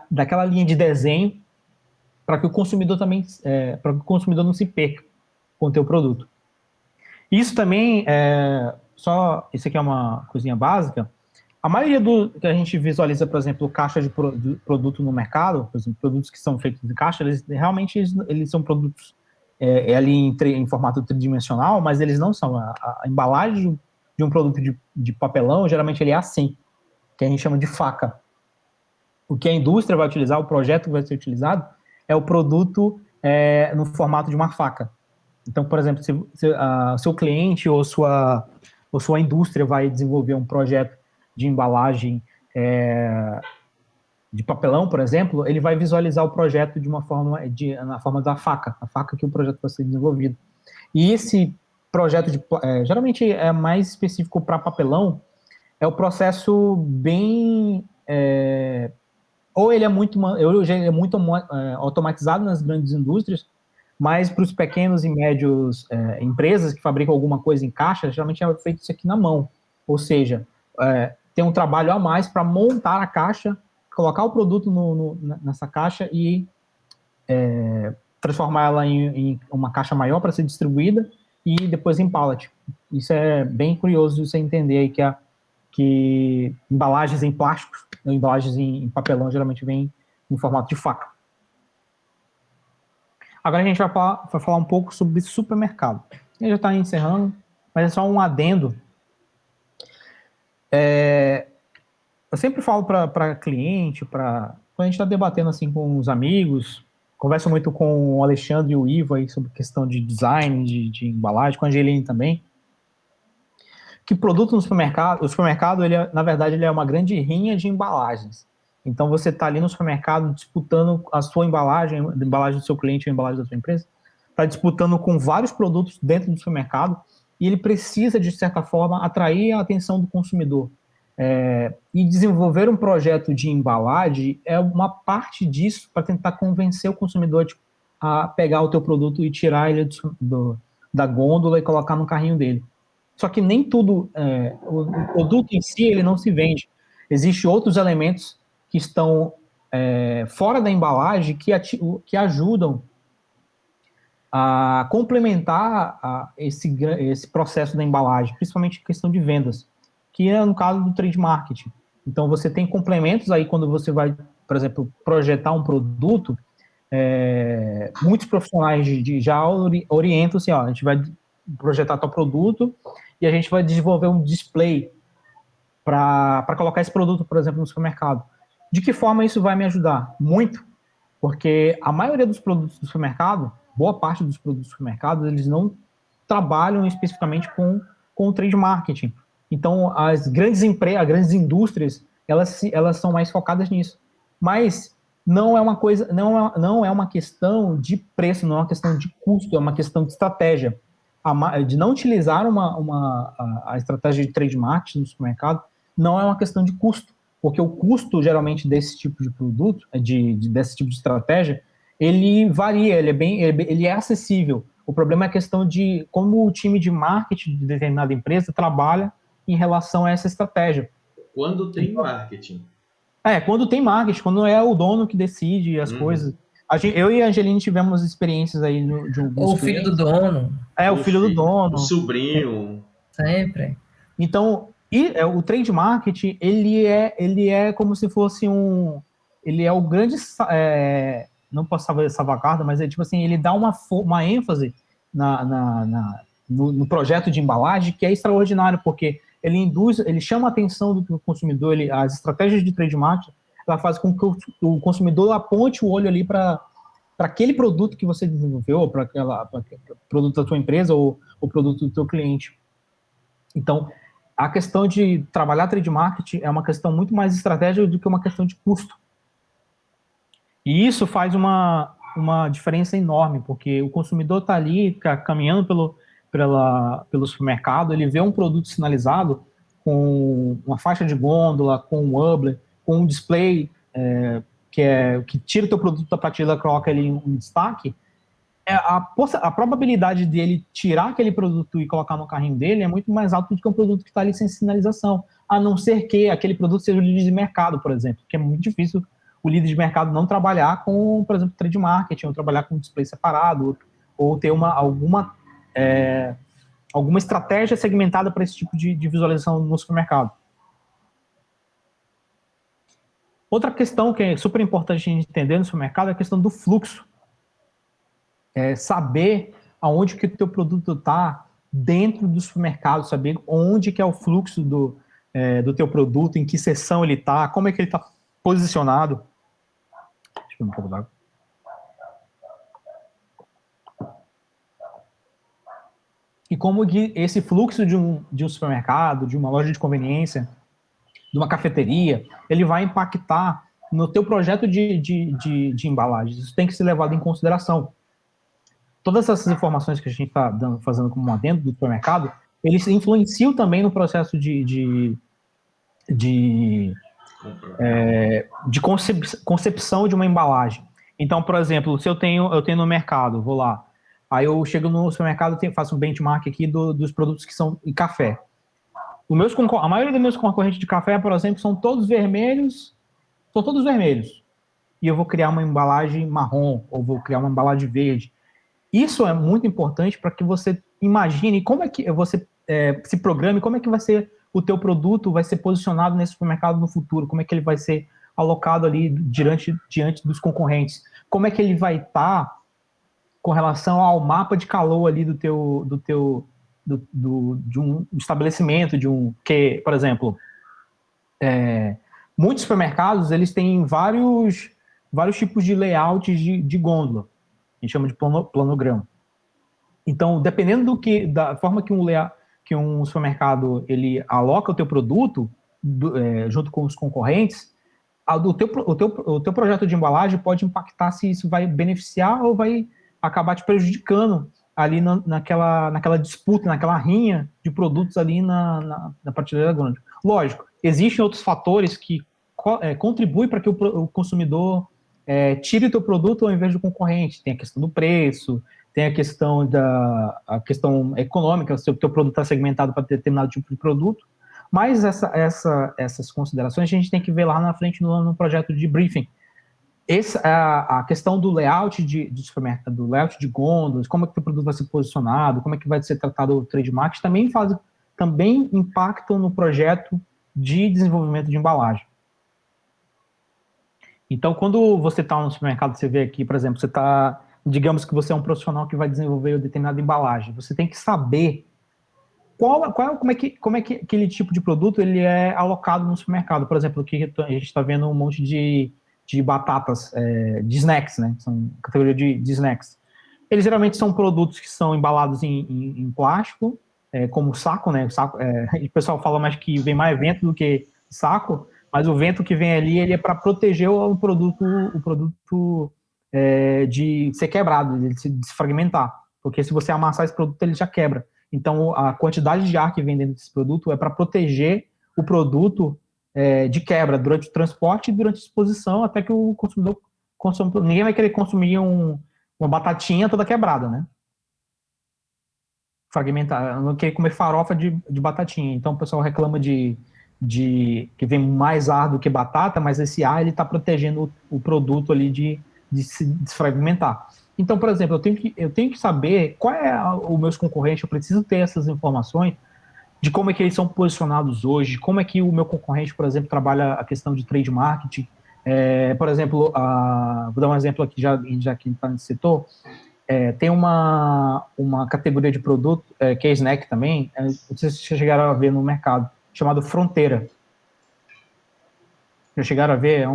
daquela linha de desenho para que o consumidor não se perca com o teu produto. Isso também, isso aqui é uma coisinha básica. A maioria que a gente visualiza, por exemplo, caixa de produto no mercado, por exemplo, produtos que são feitos em caixa, eles são produtos ali em formato tridimensional, mas eles não são. A embalagem de um produto de papelão, geralmente ele é assim, que a gente chama de faca. O que a indústria vai utilizar, o projeto que vai ser utilizado, é o produto no formato de uma faca. Então, por exemplo, se seu cliente ou sua indústria vai desenvolver um projeto de embalagem de papelão, por exemplo, ele vai visualizar o projeto na forma da faca, a faca que o projeto vai ser desenvolvido. E esse projeto, geralmente é mais específico para papelão, é o processo bem... ou ele é muito automatizado nas grandes indústrias, mas para os pequenos e médios empresas que fabricam alguma coisa em caixa, geralmente é feito isso aqui na mão. Ou seja, tem um trabalho a mais para montar a caixa, colocar o produto nessa caixa e transformar ela em uma caixa maior para ser distribuída e depois em pallet. Isso é bem curioso você entender aí que embalagens em plásticos, embalagens em papelão, geralmente vêm em formato de faca. Agora a gente vai falar um pouco sobre supermercado. Ele já está encerrando, mas é só um adendo. Eu sempre falo para cliente, quando a gente está debatendo assim com os amigos, converso muito com o Alexandre e o Ivo aí sobre questão de design, de embalagem, com a Angeline também, que produto no supermercado, o supermercado, na verdade, ele é uma grande rinha de embalagens. Então, você está ali no supermercado disputando a sua embalagem, a embalagem do seu cliente, a embalagem da sua empresa, está disputando com vários produtos dentro do supermercado e ele precisa, de certa forma, atrair a atenção do consumidor. E desenvolver um projeto de embalagem é uma parte disso para tentar convencer o consumidor a pegar o teu produto e tirar ele da gôndola e colocar no carrinho dele. Só que nem tudo, o produto em si, ele não se vende. Existem outros elementos que estão fora da embalagem que ajudam a complementar esse processo da embalagem, principalmente em questão de vendas, que é no caso do trade marketing. Então, você tem complementos aí quando você vai, por exemplo, projetar um produto, muitos profissionais já orientam assim, a gente vai projetar tal produto e a gente vai desenvolver um display para colocar esse produto, por exemplo, no supermercado. De que forma isso vai me ajudar? Muito, porque a maioria dos produtos do supermercado, boa parte dos produtos do supermercado, eles não trabalham especificamente com o trade marketing. Então, as grandes indústrias, elas são mais focadas nisso. Mas não é uma questão de preço, não é uma questão de custo, é uma questão de estratégia. De não utilizar a estratégia de trade marketing no supermercado não é uma questão de custo, porque o custo, geralmente, desse tipo de produto, desse tipo de estratégia, ele varia, ele é acessível. O problema é a questão de como o time de marketing de determinada empresa trabalha em relação a essa estratégia. Quando tem marketing. Quando tem marketing, quando é o dono que decide as coisas. Eu e a Angeline tivemos experiências aí de alguns Ou o filho do dono. O filho do dono. O sobrinho. Sempre. Então, o trade marketing, ele é como se fosse ele é o grande, não posso saber salvaguarda, mas é tipo assim, ele dá uma ênfase no projeto de embalagem que é extraordinário, porque ele chama a atenção do consumidor, as estratégias de trade marketing, ela faz com que o consumidor aponte o olho ali para aquele produto que você desenvolveu, para produto da sua empresa ou o produto do seu cliente. Então, a questão de trabalhar trade marketing é uma questão muito mais estratégica do que uma questão de custo. E isso faz uma diferença enorme, porque o consumidor está ali caminhando pelo supermercado, ele vê um produto sinalizado com uma faixa de gôndola, com um Wobbler, com um display que tira o teu produto da prateleira e coloca ele em destaque. A probabilidade dele tirar aquele produto e colocar no carrinho dele é muito mais alta do que um produto que está ali sem sinalização, a não ser que aquele produto seja o líder de mercado, por exemplo, que é muito difícil o líder de mercado não trabalhar com, por exemplo, trade marketing, ou trabalhar com display separado, ou ter alguma estratégia segmentada para esse tipo de visualização no supermercado. Outra questão que é super importante a gente entender no supermercado é a questão do fluxo. Saber aonde que o teu produto está dentro do supermercado, saber onde que é o fluxo do teu produto, em que seção ele está, como é que ele está posicionado. Deixa eu ver um pouco d'água. E como que esse fluxo de um supermercado, de uma loja de conveniência, de uma cafeteria, ele vai impactar no teu projeto de embalagens. Isso tem que ser levado em consideração. Todas essas informações que a gente está fazendo como um adendo do supermercado, eles influenciam também no processo de concepção de uma embalagem. Então, por exemplo, se eu tenho no mercado, vou lá, aí eu chego no supermercado, faço um benchmark aqui dos produtos que são em café. A maioria dos meus concorrentes de café, por exemplo, são todos vermelhos. E eu vou criar uma embalagem marrom, ou vou criar uma embalagem verde. Isso é muito importante para que você imagine como é que você se programe, como é que vai ser o teu produto, vai ser posicionado nesse supermercado no futuro, como é que ele vai ser alocado ali diante dos concorrentes, como é que ele vai estar com relação ao mapa de calor ali de um estabelecimento, que, por exemplo, muitos supermercados, eles têm vários tipos de layouts de gôndola. A gente chama de planograma. Então, dependendo da forma que um supermercado ele aloca o teu produto junto com os concorrentes, o teu projeto de embalagem pode impactar se isso vai beneficiar ou vai acabar te prejudicando ali naquela disputa, naquela rinha de produtos ali na prateleira grande. Lógico, existem outros fatores que contribuem para que o consumidor tire o teu produto ao invés do concorrente. Tem a questão do preço, tem a questão econômica, se o teu produto está segmentado para determinado tipo de produto, mas essas considerações a gente tem que ver lá na frente no projeto de briefing. A questão do layout de supermercado, do layout de gôndolas, como é que o teu produto vai ser posicionado, como é que vai ser tratado o trade marketing, também impactam no projeto de desenvolvimento de embalagem. Então, quando você está no supermercado, você vê aqui, por exemplo, digamos que você é um profissional que vai desenvolver uma determinada embalagem, você tem que saber como é que aquele tipo de produto ele é alocado no supermercado. Por exemplo, aqui a gente está vendo um monte de batatas, de snacks, né? São categoria de snacks. Eles geralmente são produtos que são embalados em plástico, como saco, né? O pessoal fala mais que vem mais vento do que saco, mas o vento que vem ali ele é para proteger o produto de ser quebrado, de se desfragmentar. Porque se você amassar esse produto, ele já quebra. Então, a quantidade de ar que vem dentro desse produto é para proteger o produto de quebra durante o transporte e durante a exposição, até que o consumidor consuma. Ninguém vai querer consumir uma batatinha toda quebrada, né? fragmentar, eu não queria comer farofa de batatinha. Então o pessoal reclama de que vem mais ar do que batata, mas esse ar ele está protegendo o produto ali de se desfragmentar. Então, por exemplo, eu tenho que saber qual é os meus concorrentes, eu preciso ter essas informações de como é que eles são posicionados hoje, como é que o meu concorrente, por exemplo, trabalha a questão de trade marketing. Por exemplo, vou dar um exemplo aqui, já que está nesse setor, tem uma categoria de produto, que é snack também, não sei se vocês chegaram a ver no mercado, chamado Fronteira. Já chegaram a ver?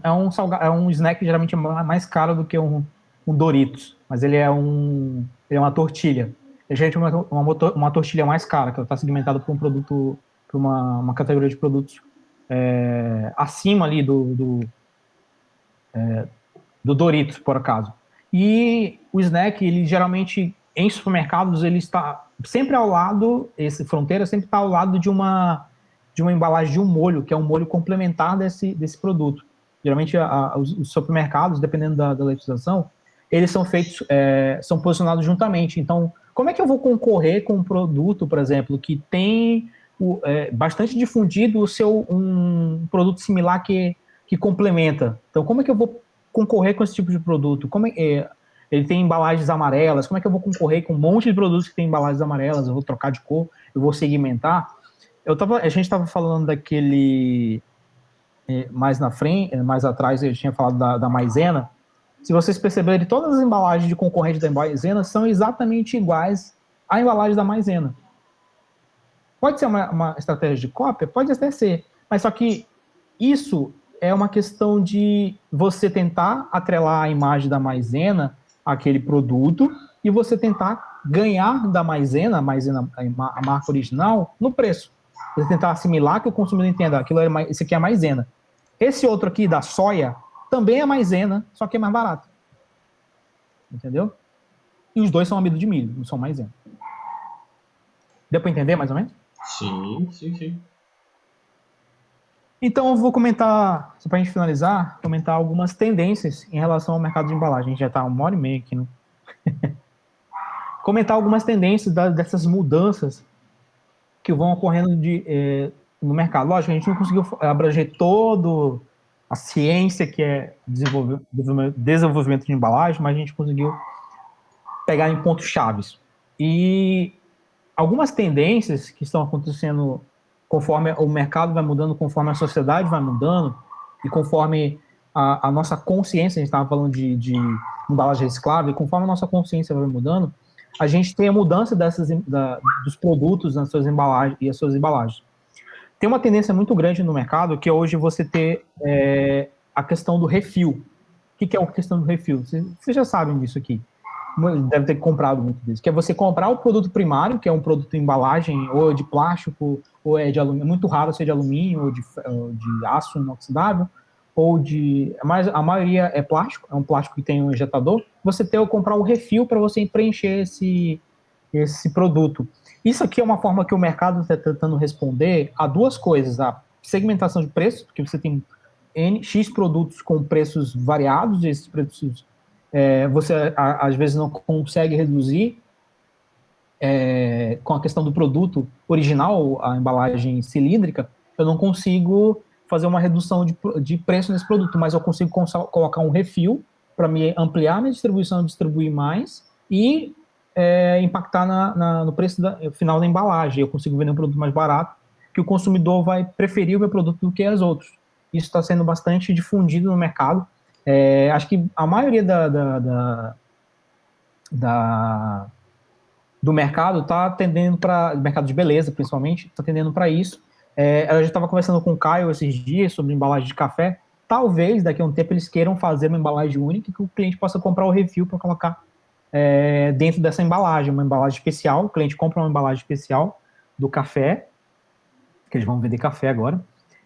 É um snack geralmente mais caro do que um Doritos, mas ele é uma tortilha. Gente, uma tortilha mais cara, que ela está segmentada por um produto, por uma categoria de produtos acima ali do Doritos, por acaso. E o snack, ele geralmente, em supermercados, ele está sempre ao lado, esse Fronteira sempre está ao lado de uma embalagem de um molho, que é um molho complementar desse produto. Geralmente, os supermercados, dependendo da legislação, eles são feitos, são posicionados juntamente. Então, como é que eu vou concorrer com um produto, por exemplo, que tem bastante difundido um produto similar que complementa? Então, como é que eu vou concorrer com esse tipo de produto? Ele tem embalagens amarelas, como é que eu vou concorrer com um monte de produtos que tem embalagens amarelas? Eu vou trocar de cor, eu vou segmentar? A gente estava falando daquele mais na frente, mais atrás, eu tinha falado da maisena. Se vocês perceberem, todas as embalagens de concorrente da maisena são exatamente iguais à embalagem da maisena. Pode ser uma estratégia de cópia? Pode até ser, mas só que isso é uma questão de você tentar atrelar a imagem da maisena àquele produto e você tentar ganhar da maisena, a marca original, no preço. Você tentar assimilar que o consumidor entenda, esse aqui é a maisena. Esse outro aqui, da soia, também é maisena, só que é mais barato. Entendeu? E os dois são amido de milho, não são maisena. Deu para entender, mais ou menos? Sim. Então, eu vou comentar, só para a gente finalizar, comentar algumas tendências em relação ao mercado de embalagem. A gente já está 1h30 aqui, né? Comentar algumas tendências dessas mudanças que vão ocorrendo no mercado. Lógico, a gente não conseguiu abranger toda a ciência que é desenvolvimento de embalagem, mas a gente conseguiu pegar em pontos chaves. E algumas tendências que estão acontecendo conforme o mercado vai mudando, conforme a sociedade vai mudando, e conforme a nossa consciência, a gente estava falando de embalagem reciclável, e conforme a nossa consciência vai mudando, a gente tem a mudança dos produtos nas suas embalagens e as suas embalagens. Tem uma tendência muito grande no mercado, que é hoje você ter a questão do refil. O que é a questão do refil? Vocês já sabem disso aqui. Deve ter comprado muito disso. Que é você comprar o produto primário, que é um produto em embalagem, ou de plástico, ou é de alumínio. É muito raro ser de alumínio, ou de aço inoxidável, ou mas a maioria é plástico, é um plástico que tem um injetador. Você tem que comprar o refil para você preencher esse produto. Isso aqui é uma forma que o mercado está tentando responder a duas coisas: a segmentação de preços, porque você tem X produtos com preços variados, e esses preços você às vezes não consegue reduzir com a questão do produto original, a embalagem cilíndrica, eu não consigo fazer uma redução de preço nesse produto, mas eu consigo colocar um refil para me ampliar minha distribuição, distribuir mais e impactar no preço final da embalagem. Eu consigo vender um produto mais barato, que o consumidor vai preferir o meu produto do que os outros. Isso está sendo bastante difundido no mercado. Acho que a maioria do mercado está tendendo para, mercado de beleza principalmente, está tendendo para isso. Eu já estava conversando com o Caio esses dias sobre embalagem de café. Talvez daqui a um tempo eles queiram fazer uma embalagem única que o cliente possa comprar o refil para colocar dentro dessa embalagem, uma embalagem especial. O cliente compra uma embalagem especial do café, que eles vão vender café agora,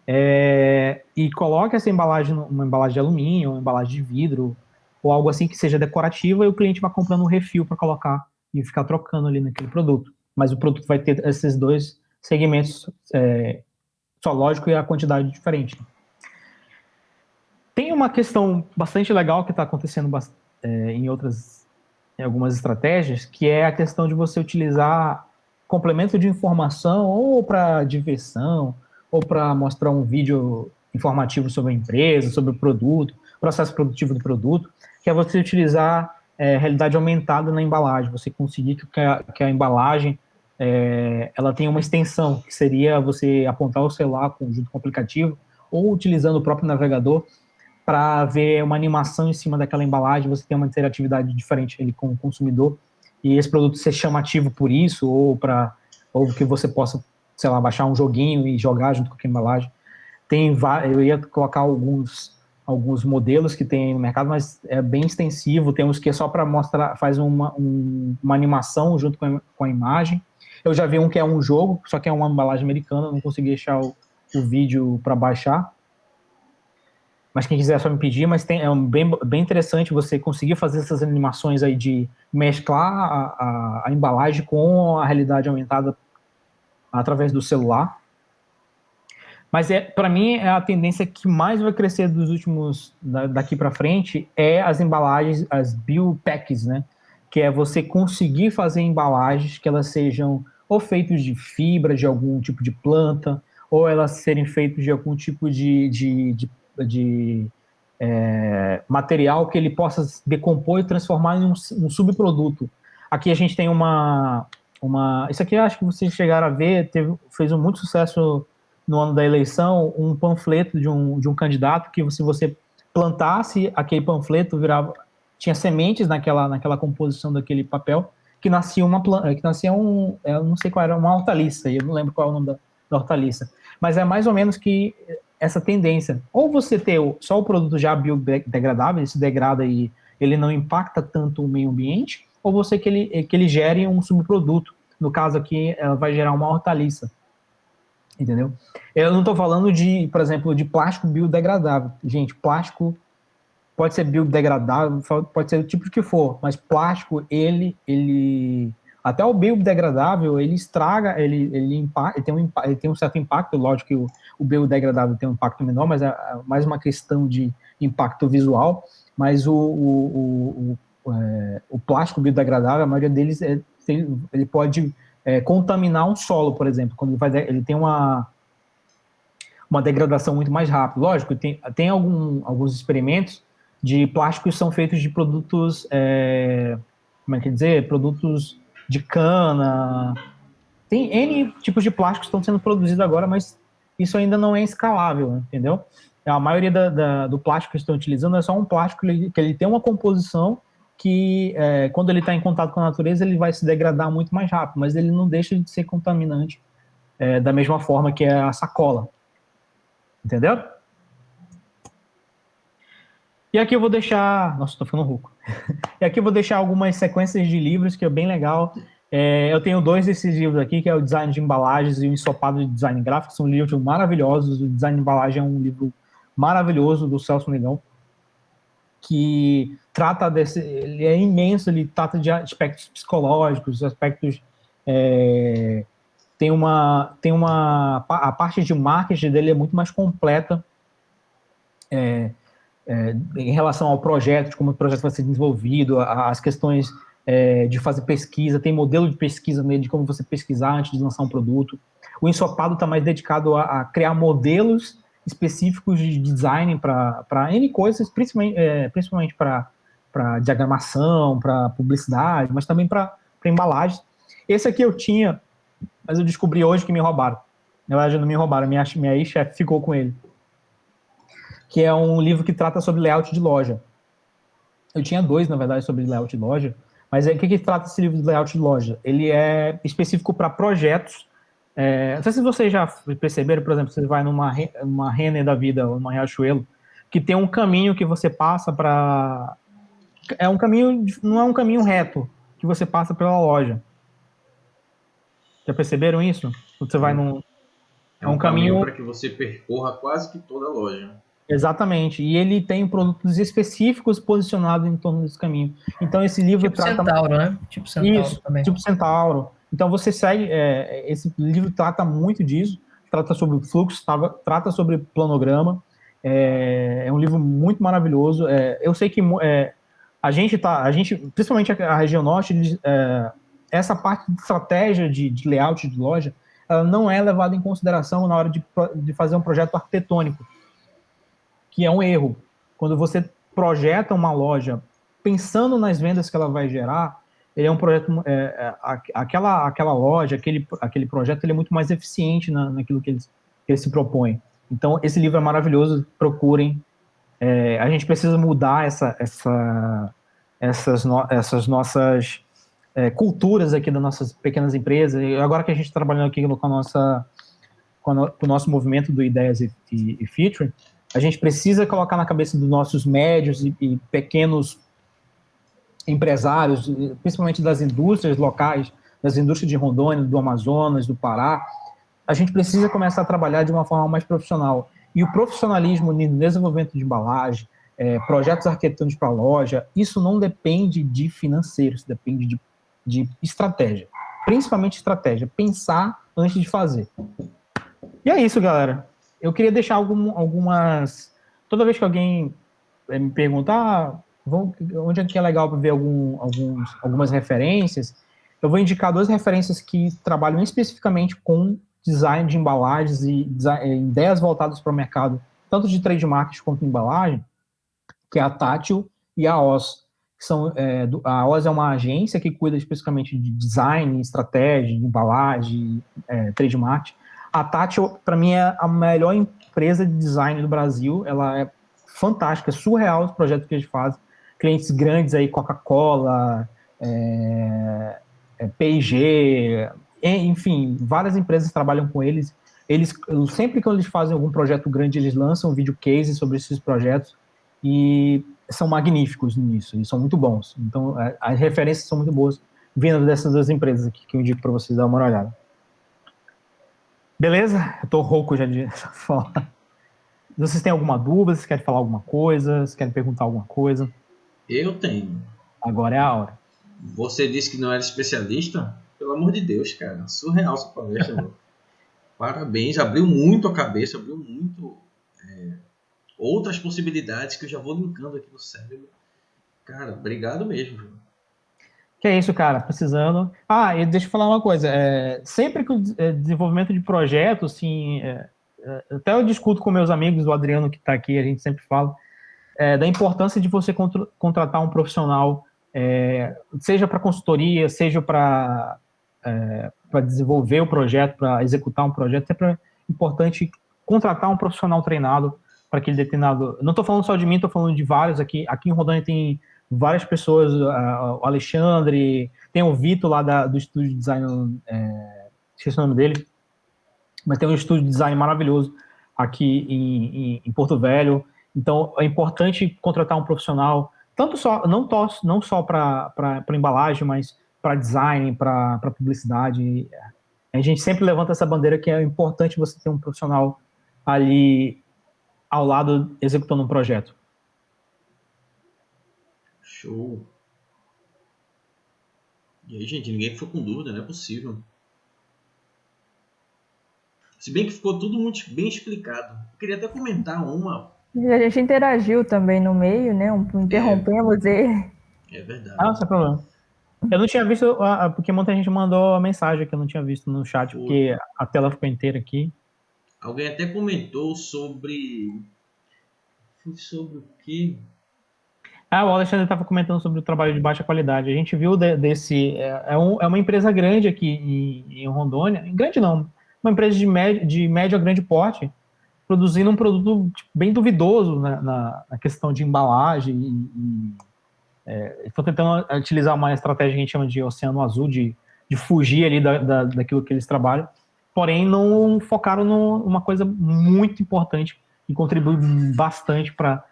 e coloca essa embalagem numa embalagem de alumínio, uma embalagem de vidro, ou algo assim que seja decorativa, e o cliente vai comprando um refil para colocar e ficar trocando ali naquele produto. Mas o produto vai ter esses dois segmentos, só lógico, e a quantidade diferente. Tem uma questão bastante legal que está acontecendo em outras algumas estratégias, que é a questão de você utilizar complemento de informação ou para diversão, ou para mostrar um vídeo informativo sobre a empresa, sobre o produto, processo produtivo do produto, que é você utilizar realidade aumentada na embalagem, você conseguir que a embalagem ela tenha uma extensão, que seria você apontar o celular junto com o aplicativo, ou utilizando o próprio navegador, para ver uma animação em cima daquela embalagem, você tem uma interatividade diferente ali com o consumidor, e esse produto ser chamativo por isso, ou que você possa, sei lá, baixar um joguinho e jogar junto com a embalagem. Eu ia colocar alguns modelos que tem no mercado, mas é bem extensivo, tem uns que é só para mostrar, faz uma animação junto com a imagem. Eu já vi um que é um jogo, só que é uma embalagem americana, não consegui achar o vídeo para baixar. Mas quem quiser só me pedir, mas bem interessante você conseguir fazer essas animações aí de mesclar a embalagem com a realidade aumentada através do celular. Mas para mim a tendência que mais vai crescer daqui para frente é as embalagens, as biopacks, né? Que é você conseguir fazer embalagens que elas sejam ou feitas de fibra de algum tipo de planta, ou elas serem feitas de algum tipo de material que ele possa decompor e transformar em um subproduto. Aqui a gente tem isso aqui eu acho que vocês chegaram a ver, fez muito sucesso no ano da eleição, um panfleto de um candidato que se você plantasse aquele panfleto, tinha sementes naquela composição daquele papel, que nascia eu não sei qual era, uma hortaliça, eu não lembro qual é o nome da hortaliça, mas é mais ou menos que essa tendência, ou você ter só o produto já biodegradável, ele se degrada e ele não impacta tanto o meio ambiente, ou você que ele gere um subproduto, no caso aqui, ela vai gerar uma hortaliça, entendeu? Eu não estou falando por exemplo, de plástico biodegradável, gente, plástico pode ser biodegradável, pode ser do tipo que for, mas plástico, até o biodegradável, ele estraga, ele tem um certo impacto, lógico que o biodegradável tem um impacto menor, mas é mais uma questão de impacto visual, mas o plástico biodegradável, a maioria deles, ele pode contaminar um solo, por exemplo, quando ele tem uma degradação muito mais rápida. Lógico, tem alguns experimentos de plásticos que são feitos de produtos, como é que dizer, produtos de cana, tem N tipos de plásticos que estão sendo produzidos agora, mas isso ainda não é escalável, entendeu? A maioria do plástico que estão utilizando é só um plástico que ele tem uma composição que, quando ele está em contato com a natureza, ele vai se degradar muito mais rápido, mas ele não deixa de ser contaminante da mesma forma que é a sacola, entendeu? E aqui eu vou deixar... Nossa, tô ficando rouco. E aqui eu vou deixar algumas sequências de livros, que é bem legal. Eu tenho 2 desses livros aqui, que é o Design de Embalagens e o Ensopado de Design Gráfico. São livros maravilhosos. O Design de Embalagem é um livro maravilhoso, do Celso Negão, que trata ele é imenso, ele trata de aspectos psicológicos, aspectos... a parte de marketing dele é muito mais completa, em relação ao projeto, de como o projeto vai ser desenvolvido, as questões de fazer pesquisa, tem modelo de pesquisa nele, de como você pesquisar antes de lançar um produto. O Ensopado está mais dedicado a criar modelos específicos de design para N coisas, principalmente para diagramação, para publicidade, mas também para embalagens. Esse aqui eu tinha, mas eu descobri hoje que me roubaram. Na verdade, não me roubaram, minha ex-chefe ficou com ele. Que é um livro que trata sobre layout de loja. Eu tinha 2, na verdade, sobre layout de loja, mas o que trata esse livro de layout de loja? Ele é específico para projetos. Não sei se vocês já perceberam, por exemplo, você vai numa Renner da vida, ou numa Riachuelo, que tem um caminho que você passa para... não é um caminho reto, que você passa pela loja. Já perceberam isso? Você vai num... É um caminho para que você percorra quase que toda a loja. Exatamente, e ele tem produtos específicos posicionados em torno desse caminho. Então esse livro tipo trata... Centauro, né? Tipo Centauro isso, também. Tipo Centauro. Então você segue... esse livro trata muito disso, trata sobre fluxo, trata sobre planograma. É um livro muito maravilhoso. Eu sei que principalmente a região norte, essa parte de estratégia de layout de loja, ela não é levada em consideração na hora de fazer um projeto arquitetônico, que é um erro. Quando você projeta uma loja pensando nas vendas que ela vai gerar, ele é um projeto, aquela loja, aquele projeto, ele é muito mais eficiente naquilo que ele se propõe. Então, esse livro é maravilhoso, procurem. A gente precisa mudar essas nossas culturas aqui das nossas pequenas empresas. E agora que a gente está trabalhando aqui com o nosso movimento do Ideias e Featuring, a gente precisa colocar na cabeça dos nossos médios e pequenos empresários, principalmente das indústrias locais, das indústrias de Rondônia, do Amazonas, do Pará, a gente precisa começar a trabalhar de uma forma mais profissional. E o profissionalismo no desenvolvimento de embalagem, projetos arquitetônicos para a loja, isso não depende de financeiro, isso depende de estratégia. Principalmente estratégia, pensar antes de fazer. E é isso, galera. Eu queria deixar algumas... Toda vez que alguém me perguntar onde é que é legal para ver algumas referências, eu vou indicar 2 referências que trabalham especificamente com design de embalagens e ideias voltadas para o mercado, tanto de trade marketing quanto de embalagem, que é a Tátil e a OZ. A OZ é uma agência que cuida especificamente de design, estratégia, de embalagem, trade marketing. A Tátil, para mim, é a melhor empresa de design do Brasil. Ela é fantástica, é surreal os projetos que eles fazem. Clientes grandes aí, Coca-Cola, P&G, enfim, várias empresas trabalham com eles. Sempre que eles fazem algum projeto grande, eles lançam vídeo case sobre esses projetos e são magníficos nisso, e são muito bons. Então, as referências são muito boas vindo dessas 2 empresas aqui, que eu indico para vocês dar uma olhada. Beleza? Eu tô rouco já de falar. Vocês têm alguma dúvida? Vocês querem falar alguma coisa? Vocês querem perguntar alguma coisa? Eu tenho. Agora é a hora. Você disse que não era especialista? Pelo amor de Deus, cara. Surreal essa palestra, mano. Parabéns. Abriu muito a cabeça, abriu muito outras possibilidades que eu já vou linkando aqui no cérebro. Cara, obrigado mesmo. Viu? Que é isso, cara, precisando. E deixa eu falar uma coisa. Sempre que o desenvolvimento de projeto, assim, até eu discuto com meus amigos, o Adriano que está aqui, a gente sempre fala, da importância de você contratar um profissional, seja para consultoria, seja para desenvolver o projeto, para executar um projeto. Sempre é importante contratar um profissional treinado para aquele determinado... Não estou falando só de mim, estou falando de vários aqui. Aqui em Rondônia tem várias pessoas, o Alexandre, tem o Vitor lá do estúdio de design, esqueci o nome dele, mas tem um estúdio de design maravilhoso aqui em Porto Velho. Então, é importante contratar um profissional, não só para embalagem, mas para design, para publicidade. A gente sempre levanta essa bandeira que é importante você ter um profissional ali ao lado executando um projeto. Show. E aí, gente, ninguém ficou com dúvida, não é possível. Se bem que ficou tudo muito bem explicado. Eu queria até comentar uma. A gente interagiu também no meio, né? Interrompemos ele. É verdade. Sem problema. Eu não tinha visto, porque muita gente mandou a mensagem que eu não tinha visto no chat, porque a tela ficou inteira aqui. Alguém até comentou sobre... Foi sobre o quê? O Alexandre estava comentando sobre o trabalho de baixa qualidade. A gente viu desse... É uma empresa grande aqui em Rondônia. Grande não. Uma empresa de médio a grande porte, produzindo um produto bem duvidoso na questão de embalagem. Estão tentando utilizar uma estratégia que a gente chama de oceano azul, de fugir ali daquilo que eles trabalham. Porém, não focaram numa coisa muito importante e contribui bastante para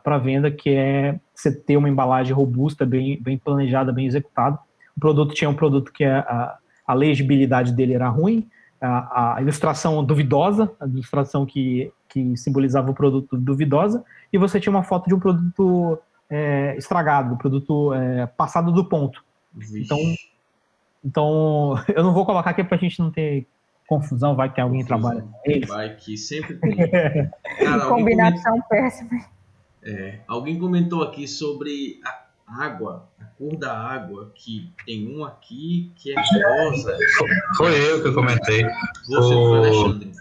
a venda, que é você ter uma embalagem robusta, bem planejada, bem executada. O produto tinha um produto que a legibilidade dele era ruim, a ilustração duvidosa, a ilustração que simbolizava o produto duvidosa, e você tinha uma foto de um produto estragado, do produto passado do ponto. Então, eu não vou colocar aqui para a gente não ter confusão, vai que alguém trabalha com eles. Vai que sempre tem. Cara, combinação péssima. Alguém comentou aqui sobre a água, a cor da água, que tem um aqui que é rosa. Foi eu que comentei. Você foi, Alexandre.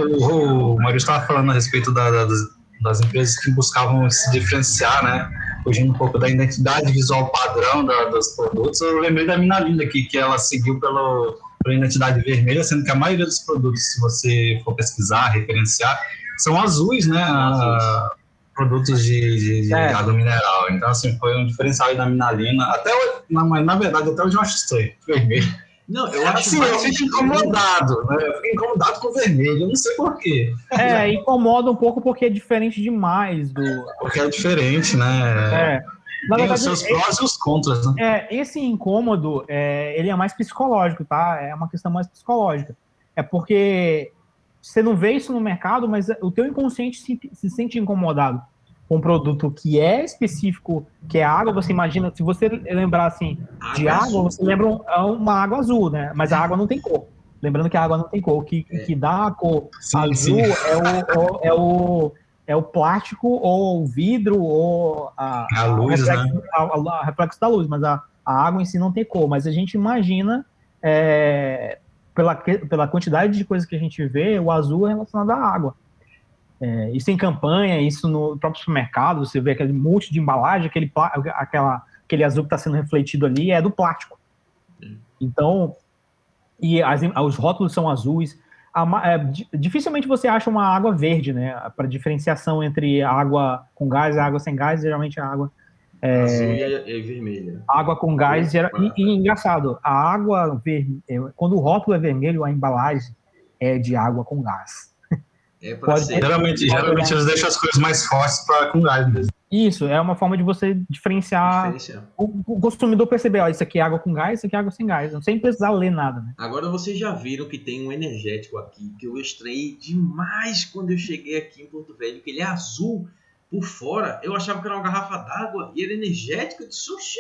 O Maurício estava falando a respeito das empresas que buscavam se diferenciar, né? Fugindo um pouco da identidade visual padrão dos produtos. Eu lembrei da Minalinda aqui, que ela seguiu pela identidade vermelha, sendo que a maioria dos produtos, se você for pesquisar, referenciar, são azuis, né? Produtos de água mineral. Então, assim, foi um diferencial aí da Minalina. Na verdade, até hoje eu acho estranho, vermelho. Não, eu acho assim, eu fico incomodado, né? Eu fico incomodado com o vermelho, eu não sei porquê. Incomoda um pouco porque é diferente demais Porque é diferente, né? Na tem verdade, os seus prós e os contras, né? Esse incômodo, ele é mais psicológico, tá? É uma questão mais psicológica. É porque você não vê isso no mercado, mas o teu inconsciente se sente incomodado com um produto que é específico, que é água. Você imagina, se você lembrar assim de água, você lembra uma água azul, né? Mas a água não tem cor. Lembrando que a água não tem cor. O que dá a cor azul é o plástico ou o vidro ou a luz, reflexo, né? a reflexo da luz, mas a água em si não tem cor. Mas a gente imagina, pela quantidade de coisas que a gente vê, o azul é relacionado à água. Isso em campanha, isso no próprio supermercado, você vê aquele monte de embalagem, aquele azul que está sendo refletido ali é do plástico. Então, os rótulos são azuis. Dificilmente você acha uma água verde, né? Para diferenciação entre água com gás e água sem gás, geralmente a água azul e vermelha. Água com gás. E engraçado, a água quando o rótulo é vermelho, a embalagem é de água com gás. Geralmente eles deixam as coisas mais fortes com gás mesmo. Isso, é uma forma de você diferenciar. O consumidor perceber, isso aqui é água com gás, isso aqui é água sem gás, sem precisar ler nada, né? Agora vocês já viram que tem um energético aqui, que eu estranhei demais quando eu cheguei aqui em Porto Velho, que ele é azul por fora. Eu achava que era uma garrafa d'água e era energético. Eu disse, oxi.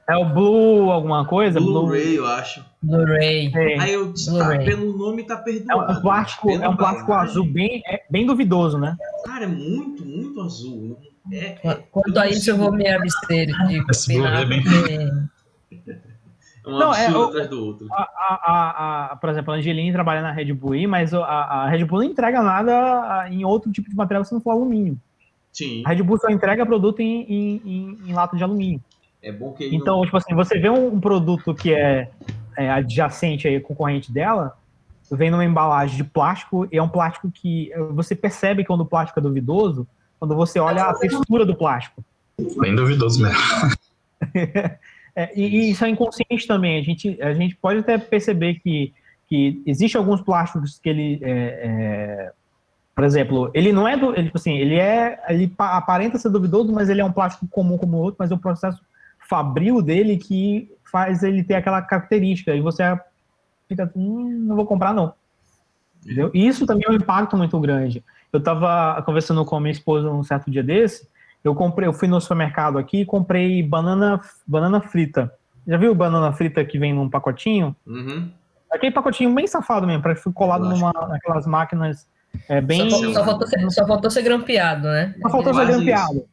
É o Blue alguma coisa? Blu-ray, eu acho. Blu-ray. Aí eu disse, pelo nome tá perdoado. É um plástico azul bem duvidoso, né? Cara, é muito, muito azul. Quanto a isso, eu vou me abster de opinar, porque... Um absurdo atrás do outro. Por exemplo, a Angelina trabalha na Red Bull, mas a Red Bull não entrega nada em outro tipo de material se não for alumínio. Sim. A Red Bull só entrega produto em lata de alumínio. É bom que então, tipo assim, você vê um produto que é adjacente aí, concorrente dela, vem numa embalagem de plástico, e é um plástico que você percebe quando o plástico é duvidoso, quando você olha a textura do plástico. Bem duvidoso mesmo. E isso é inconsciente também. A gente pode até perceber que existe alguns plásticos que ele... por exemplo, ele não é... ele aparenta ser duvidoso, mas ele é um plástico comum como o outro, mas é o processo fabril dele que faz ele ter aquela característica. E você fica... não vou comprar, não. Entendeu? E isso também é um impacto muito grande. Eu estava conversando com a minha esposa um certo dia desse, eu fui no supermercado aqui e comprei banana frita. Já viu banana frita que vem num pacotinho? Uhum. Aquele pacotinho bem safado mesmo, parece que foi colado naquelas máquinas bem... Só faltou ser grampeado, né? Só faltou ser grampeado.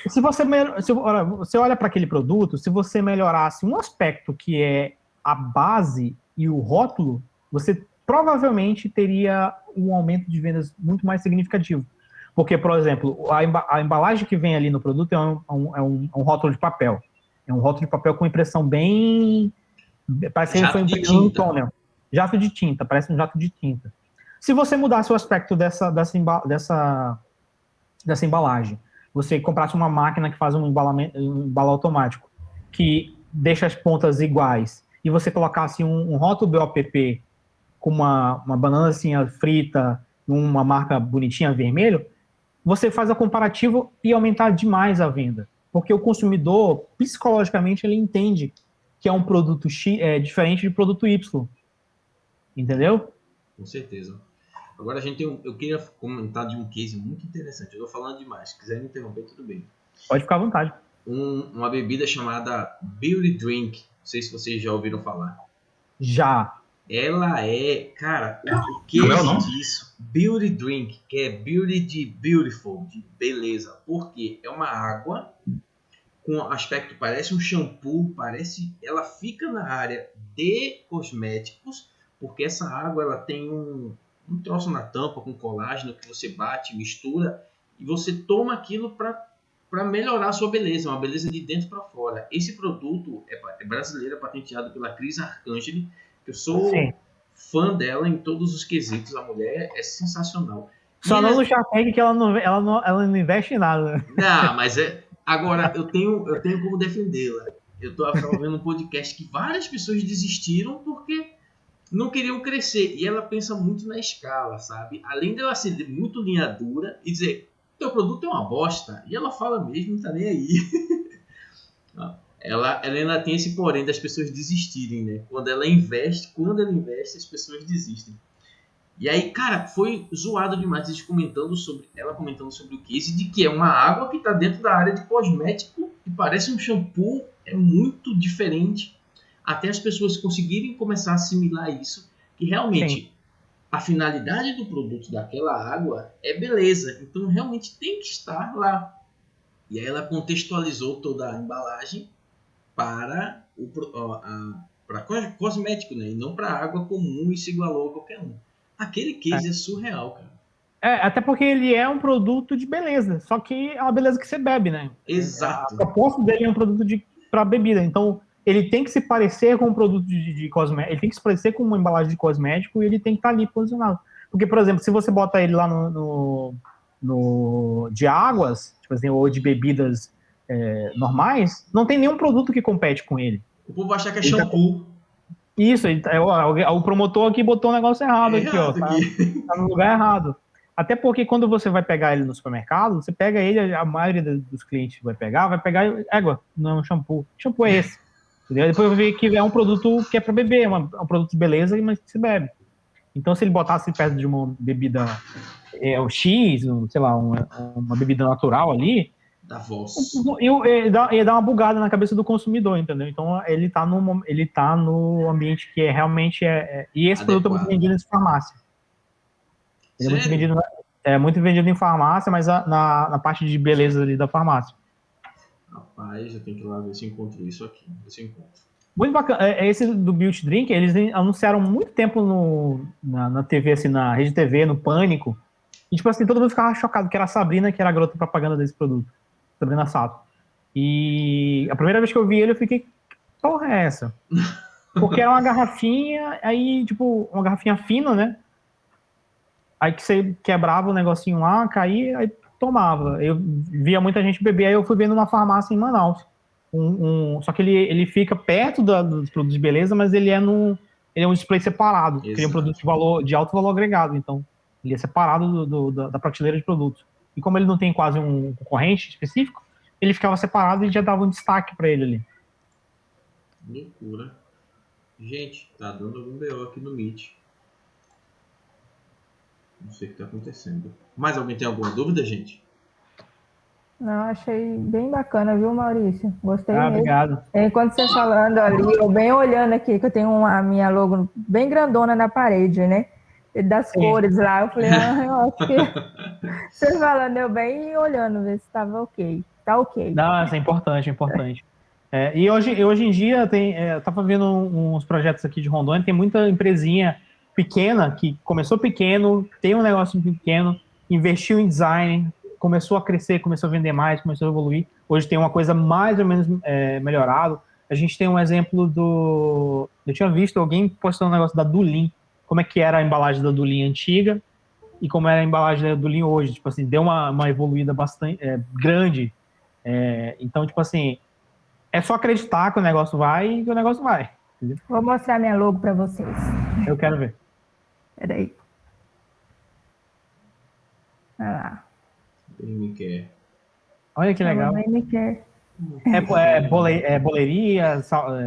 Se você olha para aquele produto, se você melhorasse um aspecto que é a base e o rótulo, você provavelmente teria um aumento de vendas muito mais significativo. Porque, por exemplo, a embalagem que vem ali no produto é um rótulo de papel. É um rótulo de papel com impressão bem... Parece que foi imprimido no tonel. Jato de tinta, parece um jato de tinta. Se você mudasse o aspecto dessa embalagem, você comprasse uma máquina que faz um embalo automático, que deixa as pontas iguais, e você colocasse um rótulo BOPP com uma banana assim, frita, uma marca bonitinha vermelho, você faz a comparativo e aumentar demais a venda. Porque o consumidor, psicologicamente, ele entende que é um produto X, diferente de produto Y. Entendeu? Com certeza. Agora eu queria comentar de um case muito interessante. Eu estou falando demais. Se quiser me interromper, tudo bem. Pode ficar à vontade. Uma bebida chamada Beauty Drink. Não sei se vocês já ouviram falar. Já. Ela é, cara, o que Como é o nome? disso? Beauty Drink, que é beauty de beautiful, de beleza. Porque é uma água com aspecto, parece um shampoo, ela fica na área de cosméticos, porque essa água ela tem um troço na tampa com colágeno que você bate, mistura, e você toma aquilo para melhorar a sua beleza, uma beleza de dentro para fora. Esse produto é brasileiro, é patenteado pela Cris Arcangeli, que eu sou fã dela em todos os quesitos. A mulher é sensacional. Só não no Shark Tank, que ela não investe em nada. Não, mas agora eu tenho como defendê-la. Eu estava vendo um podcast que várias pessoas desistiram porque não queriam crescer. E ela pensa muito na escala, sabe? Além dela ser muito linha dura e dizer, teu produto é uma bosta. E ela fala mesmo, não tá nem aí. Ela ainda tem esse porém das pessoas desistirem, né? Quando ela investe, as pessoas desistem. E aí, cara, foi zoado demais ela comentando sobre o case de que é uma água que tá dentro da área de cosmético e parece um shampoo, é muito diferente. Até as pessoas conseguirem começar a assimilar isso, que realmente a finalidade do produto daquela água é beleza, então realmente tem que estar lá. E aí ela contextualizou toda a embalagem para cosmético, né? E não para água comum e se igualou a qualquer um. Aquele case é surreal, cara. Até porque ele é um produto de beleza, só que é uma beleza que você bebe, né? Exato. A proposta dele é um produto para bebida, então ele tem que se parecer com um produto de cosmético, ele tem que se parecer com uma embalagem de cosmético e ele tem que estar ali posicionado. Porque, por exemplo, se você bota ele lá no de águas, tipo assim, ou de bebidas normais, não tem nenhum produto que compete com ele. O povo vai achar que é shampoo. Isso, o promotor aqui botou um negócio errado aqui, ó. Tá no lugar errado. Até porque quando você vai pegar ele no supermercado, você pega ele, a maioria dos clientes vai pegar água, não é um shampoo. Shampoo é esse. Entendeu? Depois eu vi que é um produto que é para beber, um produto de beleza, mas que se bebe. Então, se ele botasse perto de uma bebida X, sei lá, uma bebida natural ali, da voz. Ia dar uma bugada na cabeça do consumidor, entendeu? Então ele tá no ambiente que realmente e esse produto é muito vendido em farmácia. Ele é muito vendido em farmácia, mas na parte de beleza ali da farmácia. Rapaz, eu tenho que ir lá ver se eu encontro isso aqui. Muito bacana. Esse do Beauty Drink, eles anunciaram muito tempo na TV, assim, na Rede TV, no Pânico. E, tipo assim, todo mundo ficava chocado que era a Sabrina, que era a garota propaganda desse produto. Sabrina Sato. E a primeira vez que eu vi ele, eu fiquei, que porra é essa? Porque era uma garrafinha, aí, tipo, uma garrafinha fina, né? Aí que você quebrava o negocinho lá, caía, aí tomava. Eu via muita gente beber, aí eu fui vendo uma farmácia em Manaus. Só que ele fica perto dos produtos de beleza, mas ele é um display separado. Exato. Ele é um produto de alto valor agregado, então ele é separado da prateleira de produtos. E como ele não tem quase um concorrente específico, ele ficava separado e já dava um destaque para ele ali. Loucura. Gente, tá dando algum BO aqui no Meet. Não sei o que tá acontecendo. Mais alguém tem alguma dúvida, gente? Não, achei bem bacana, viu, Maurício? Gostei mesmo. Obrigado. Enquanto você falando ali, eu bem olhando aqui, que eu tenho a minha logo bem grandona na parede, né? Das cores lá. Eu falei, eu acho que... Você falando, eu bem olhando, ver se estava ok. Tá ok. Não, isso é importante, é importante. E hoje em dia, eu tava vendo uns projetos aqui de Rondônia, tem muita empresinha pequena, que começou pequeno, tem um negócio pequeno, investiu em design, começou a crescer, começou a vender mais, começou a evoluir. Hoje tem uma coisa mais ou menos melhorado. A gente tem um exemplo eu tinha visto alguém postando um negócio da Dulin, como é que era a embalagem da Dulin antiga e como era a embalagem da Dulin hoje. Tipo assim, deu uma evoluída bastante grande. Então, tipo assim, é só acreditar que o negócio vai e que o negócio vai. Entendeu? Vou mostrar minha logo para vocês. Eu quero ver. Peraí. Olha lá. Ele me quer. Olha que legal. Ele me quer. Boleria,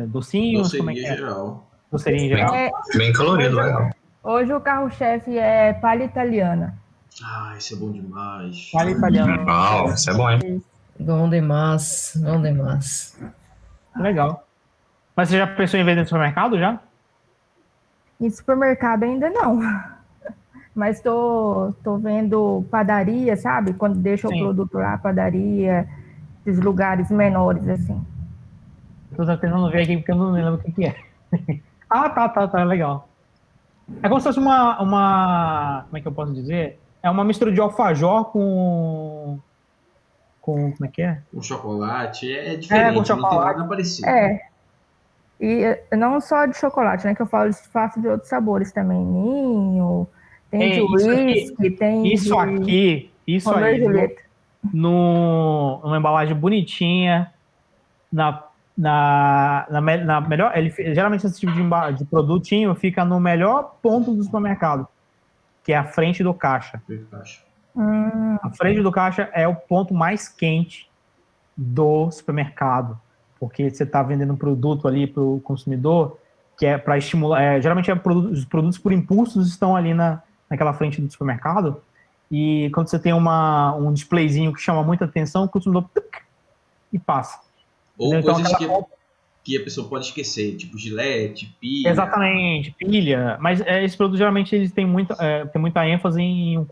docinhos? Doceria como é que é? geral. Doceria em geral? Bem colorido, legal. Hoje o carro-chefe é palha italiana. Ah, isso é bom demais. Palha italiana. Uau, isso é bom, hein? Bom demais, bom demais. Legal. Mas você já pensou em vender no supermercado já? Em supermercado ainda não. Mas tô vendo padaria, sabe? Quando deixa o produto lá, padaria, esses lugares menores, assim. Tô tentando ver aqui porque eu não lembro o que é. Tá, legal. É como se fosse uma. Como é que eu posso dizer? É uma mistura de alfajor com. Como é que é? Com chocolate. É diferente, com não tem chocolate. nada parecido. E não só de chocolate, né? Que eu faço de outros sabores também. Ninho, tem de whisky, tem isso de... Isso aí. Numa embalagem bonitinha, na melhor. Geralmente esse tipo de produtinho fica no melhor ponto do supermercado, que é a frente do caixa. A frente do caixa é o ponto mais quente do supermercado, porque você está vendendo um produto ali para o consumidor que é para estimular. Geralmente os produtos por impulsos estão ali naquela frente do supermercado, e quando você tem um displayzinho que chama muita atenção, o consumidor e passa. Ou então, coisas que a pessoa pode esquecer, tipo gilete, pilha. Exatamente, pilha. Mas esses produtos geralmente eles têm muita ênfase em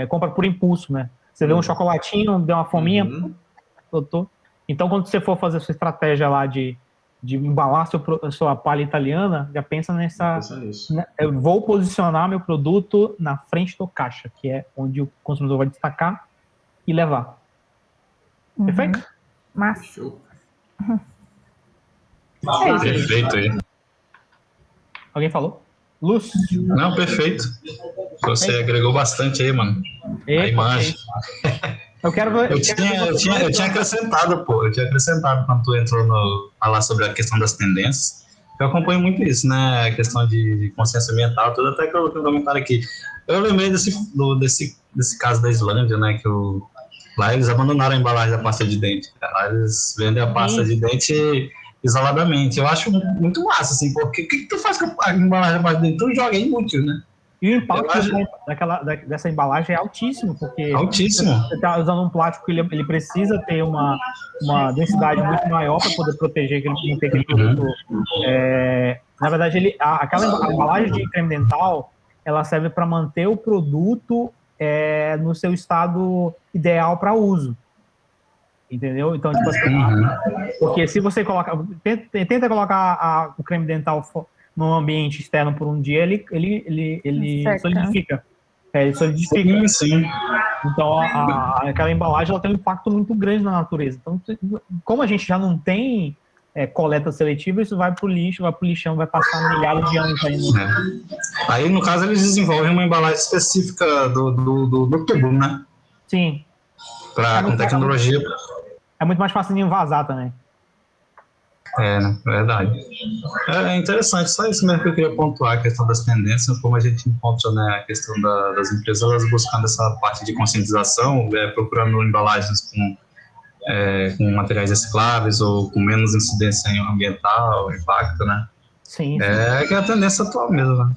compra por impulso, né? Você vê um chocolatinho, deu uma fominha, botou. Então, quando você for fazer a sua estratégia lá de embalar a sua palha italiana, já pensa nisso. Eu vou posicionar meu produto na frente do caixa, que é onde o consumidor vai destacar e levar. Perfeito? Massa. Show. Perfeito aí. Alguém falou? Lúcio? Não, perfeito. Você agregou bastante aí, mano. A imagem. Eu quero ver. Eu tinha acrescentado, pô. Eu tinha acrescentado quando tu entrou falar sobre a questão das tendências. Eu acompanho muito isso, né? A questão de consciência ambiental, tudo, até que eu coloquei um comentário aqui. Eu lembrei desse caso da Islândia, né? Lá eles abandonaram a embalagem da pasta de dente. Lá eles vendem a pasta de dente isoladamente. Eu acho muito massa, assim, porque o que tu faz com a embalagem da pasta de dente? Tu joga inútil, né? E o impacto dessa embalagem é altíssimo, porque você está usando um plástico que ele precisa ter uma densidade muito maior para poder proteger aquele produto. Na verdade, aquela embalagem de creme dental, ela serve para manter o produto no seu estado ideal para uso. Entendeu? Então, tipo assim, porque se você tenta colocar o creme dental no ambiente externo por um dia, ele solidifica. Ele solidifica. Sim. Então, aquela embalagem ela tem um impacto muito grande na natureza. Então, como a gente já não tem coleta seletiva, isso vai para o lixo, vai para o lixão, vai passar milhares de anos ainda. Aí, no caso, eles desenvolvem uma embalagem específica do tubo, né? Sim. Com tecnologia. É muito mais fácil de invasar também. Verdade. É interessante, só isso mesmo que eu queria pontuar, a questão das tendências, como a gente encontra, né, a questão das empresas, elas buscando essa parte de conscientização, procurando embalagens com materiais recicláveis ou com menos incidência ambiental, impacto, né? Sim. Que é a tendência atual mesmo, né?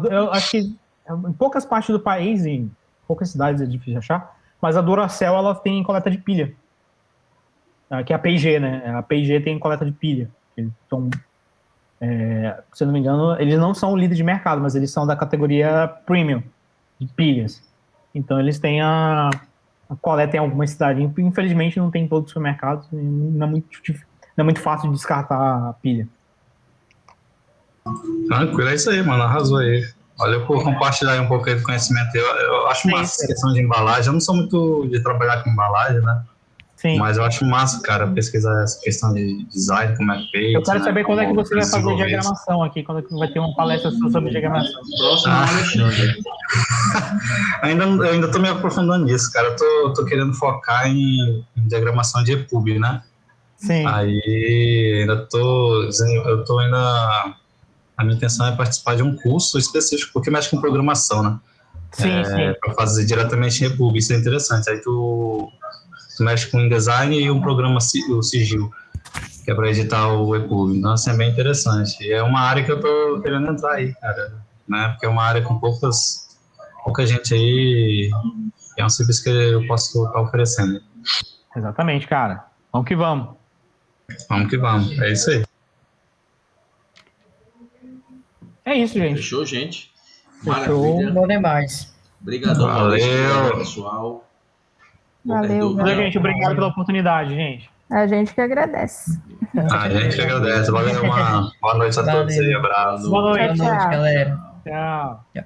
Eu acho que em poucas partes do país, em poucas cidades é difícil achar, mas a Duracell, ela tem coleta de pilha. Que é a P&G, né? A P&G tem coleta de pilha. Então, se eu não me engano, eles não são líder de mercado, mas eles são da categoria premium de pilhas. Então, eles têm a coleta em algumas cidades. Infelizmente, não tem em todos os supermercados. Não é muito fácil de descartar a pilha. Tranquilo, é isso aí, mano. Arrasou aí. Olha, por compartilhar um pouco aí do conhecimento. Eu acho massa essa questão de embalagem. Eu não sou muito de trabalhar com embalagem, né? Sim. Mas eu acho massa, cara, pesquisar essa questão de design, como é feito. Eu quero saber quando é que você vai fazer diagramação aqui, quando é que vai ter uma palestra sobre diagramação. Próximo Alexandre. Eu ainda tô me aprofundando nisso, cara. Eu tô querendo focar em diagramação de EPUB, né? Sim. Aí a minha intenção é participar de um curso específico, porque mexe com programação, né? Sim. Para fazer diretamente em EPUB, isso é interessante. Aí tu mexe com InDesign e um programa, o Sigil, que é para editar o EPUB. Então, assim, é bem interessante. E é uma área que eu tô querendo entrar aí, cara, né? Porque é uma área com pouca gente aí, e é um serviço que eu posso estar oferecendo. Exatamente, cara. Vamos que vamos. Vamos que vamos. É isso aí. É isso, gente. Fechou, gente? Fechou. Maravilha. Bom demais. Obrigadão, Valeu. Maurício, pessoal. Valeu, Valeu, gente. Obrigado pela oportunidade, gente. A gente que agradece. A gente que agradece. Valeu, uma boa noite a todos aí. Abraço. Boa noite. Boa noite, galera. Tchau. Tchau.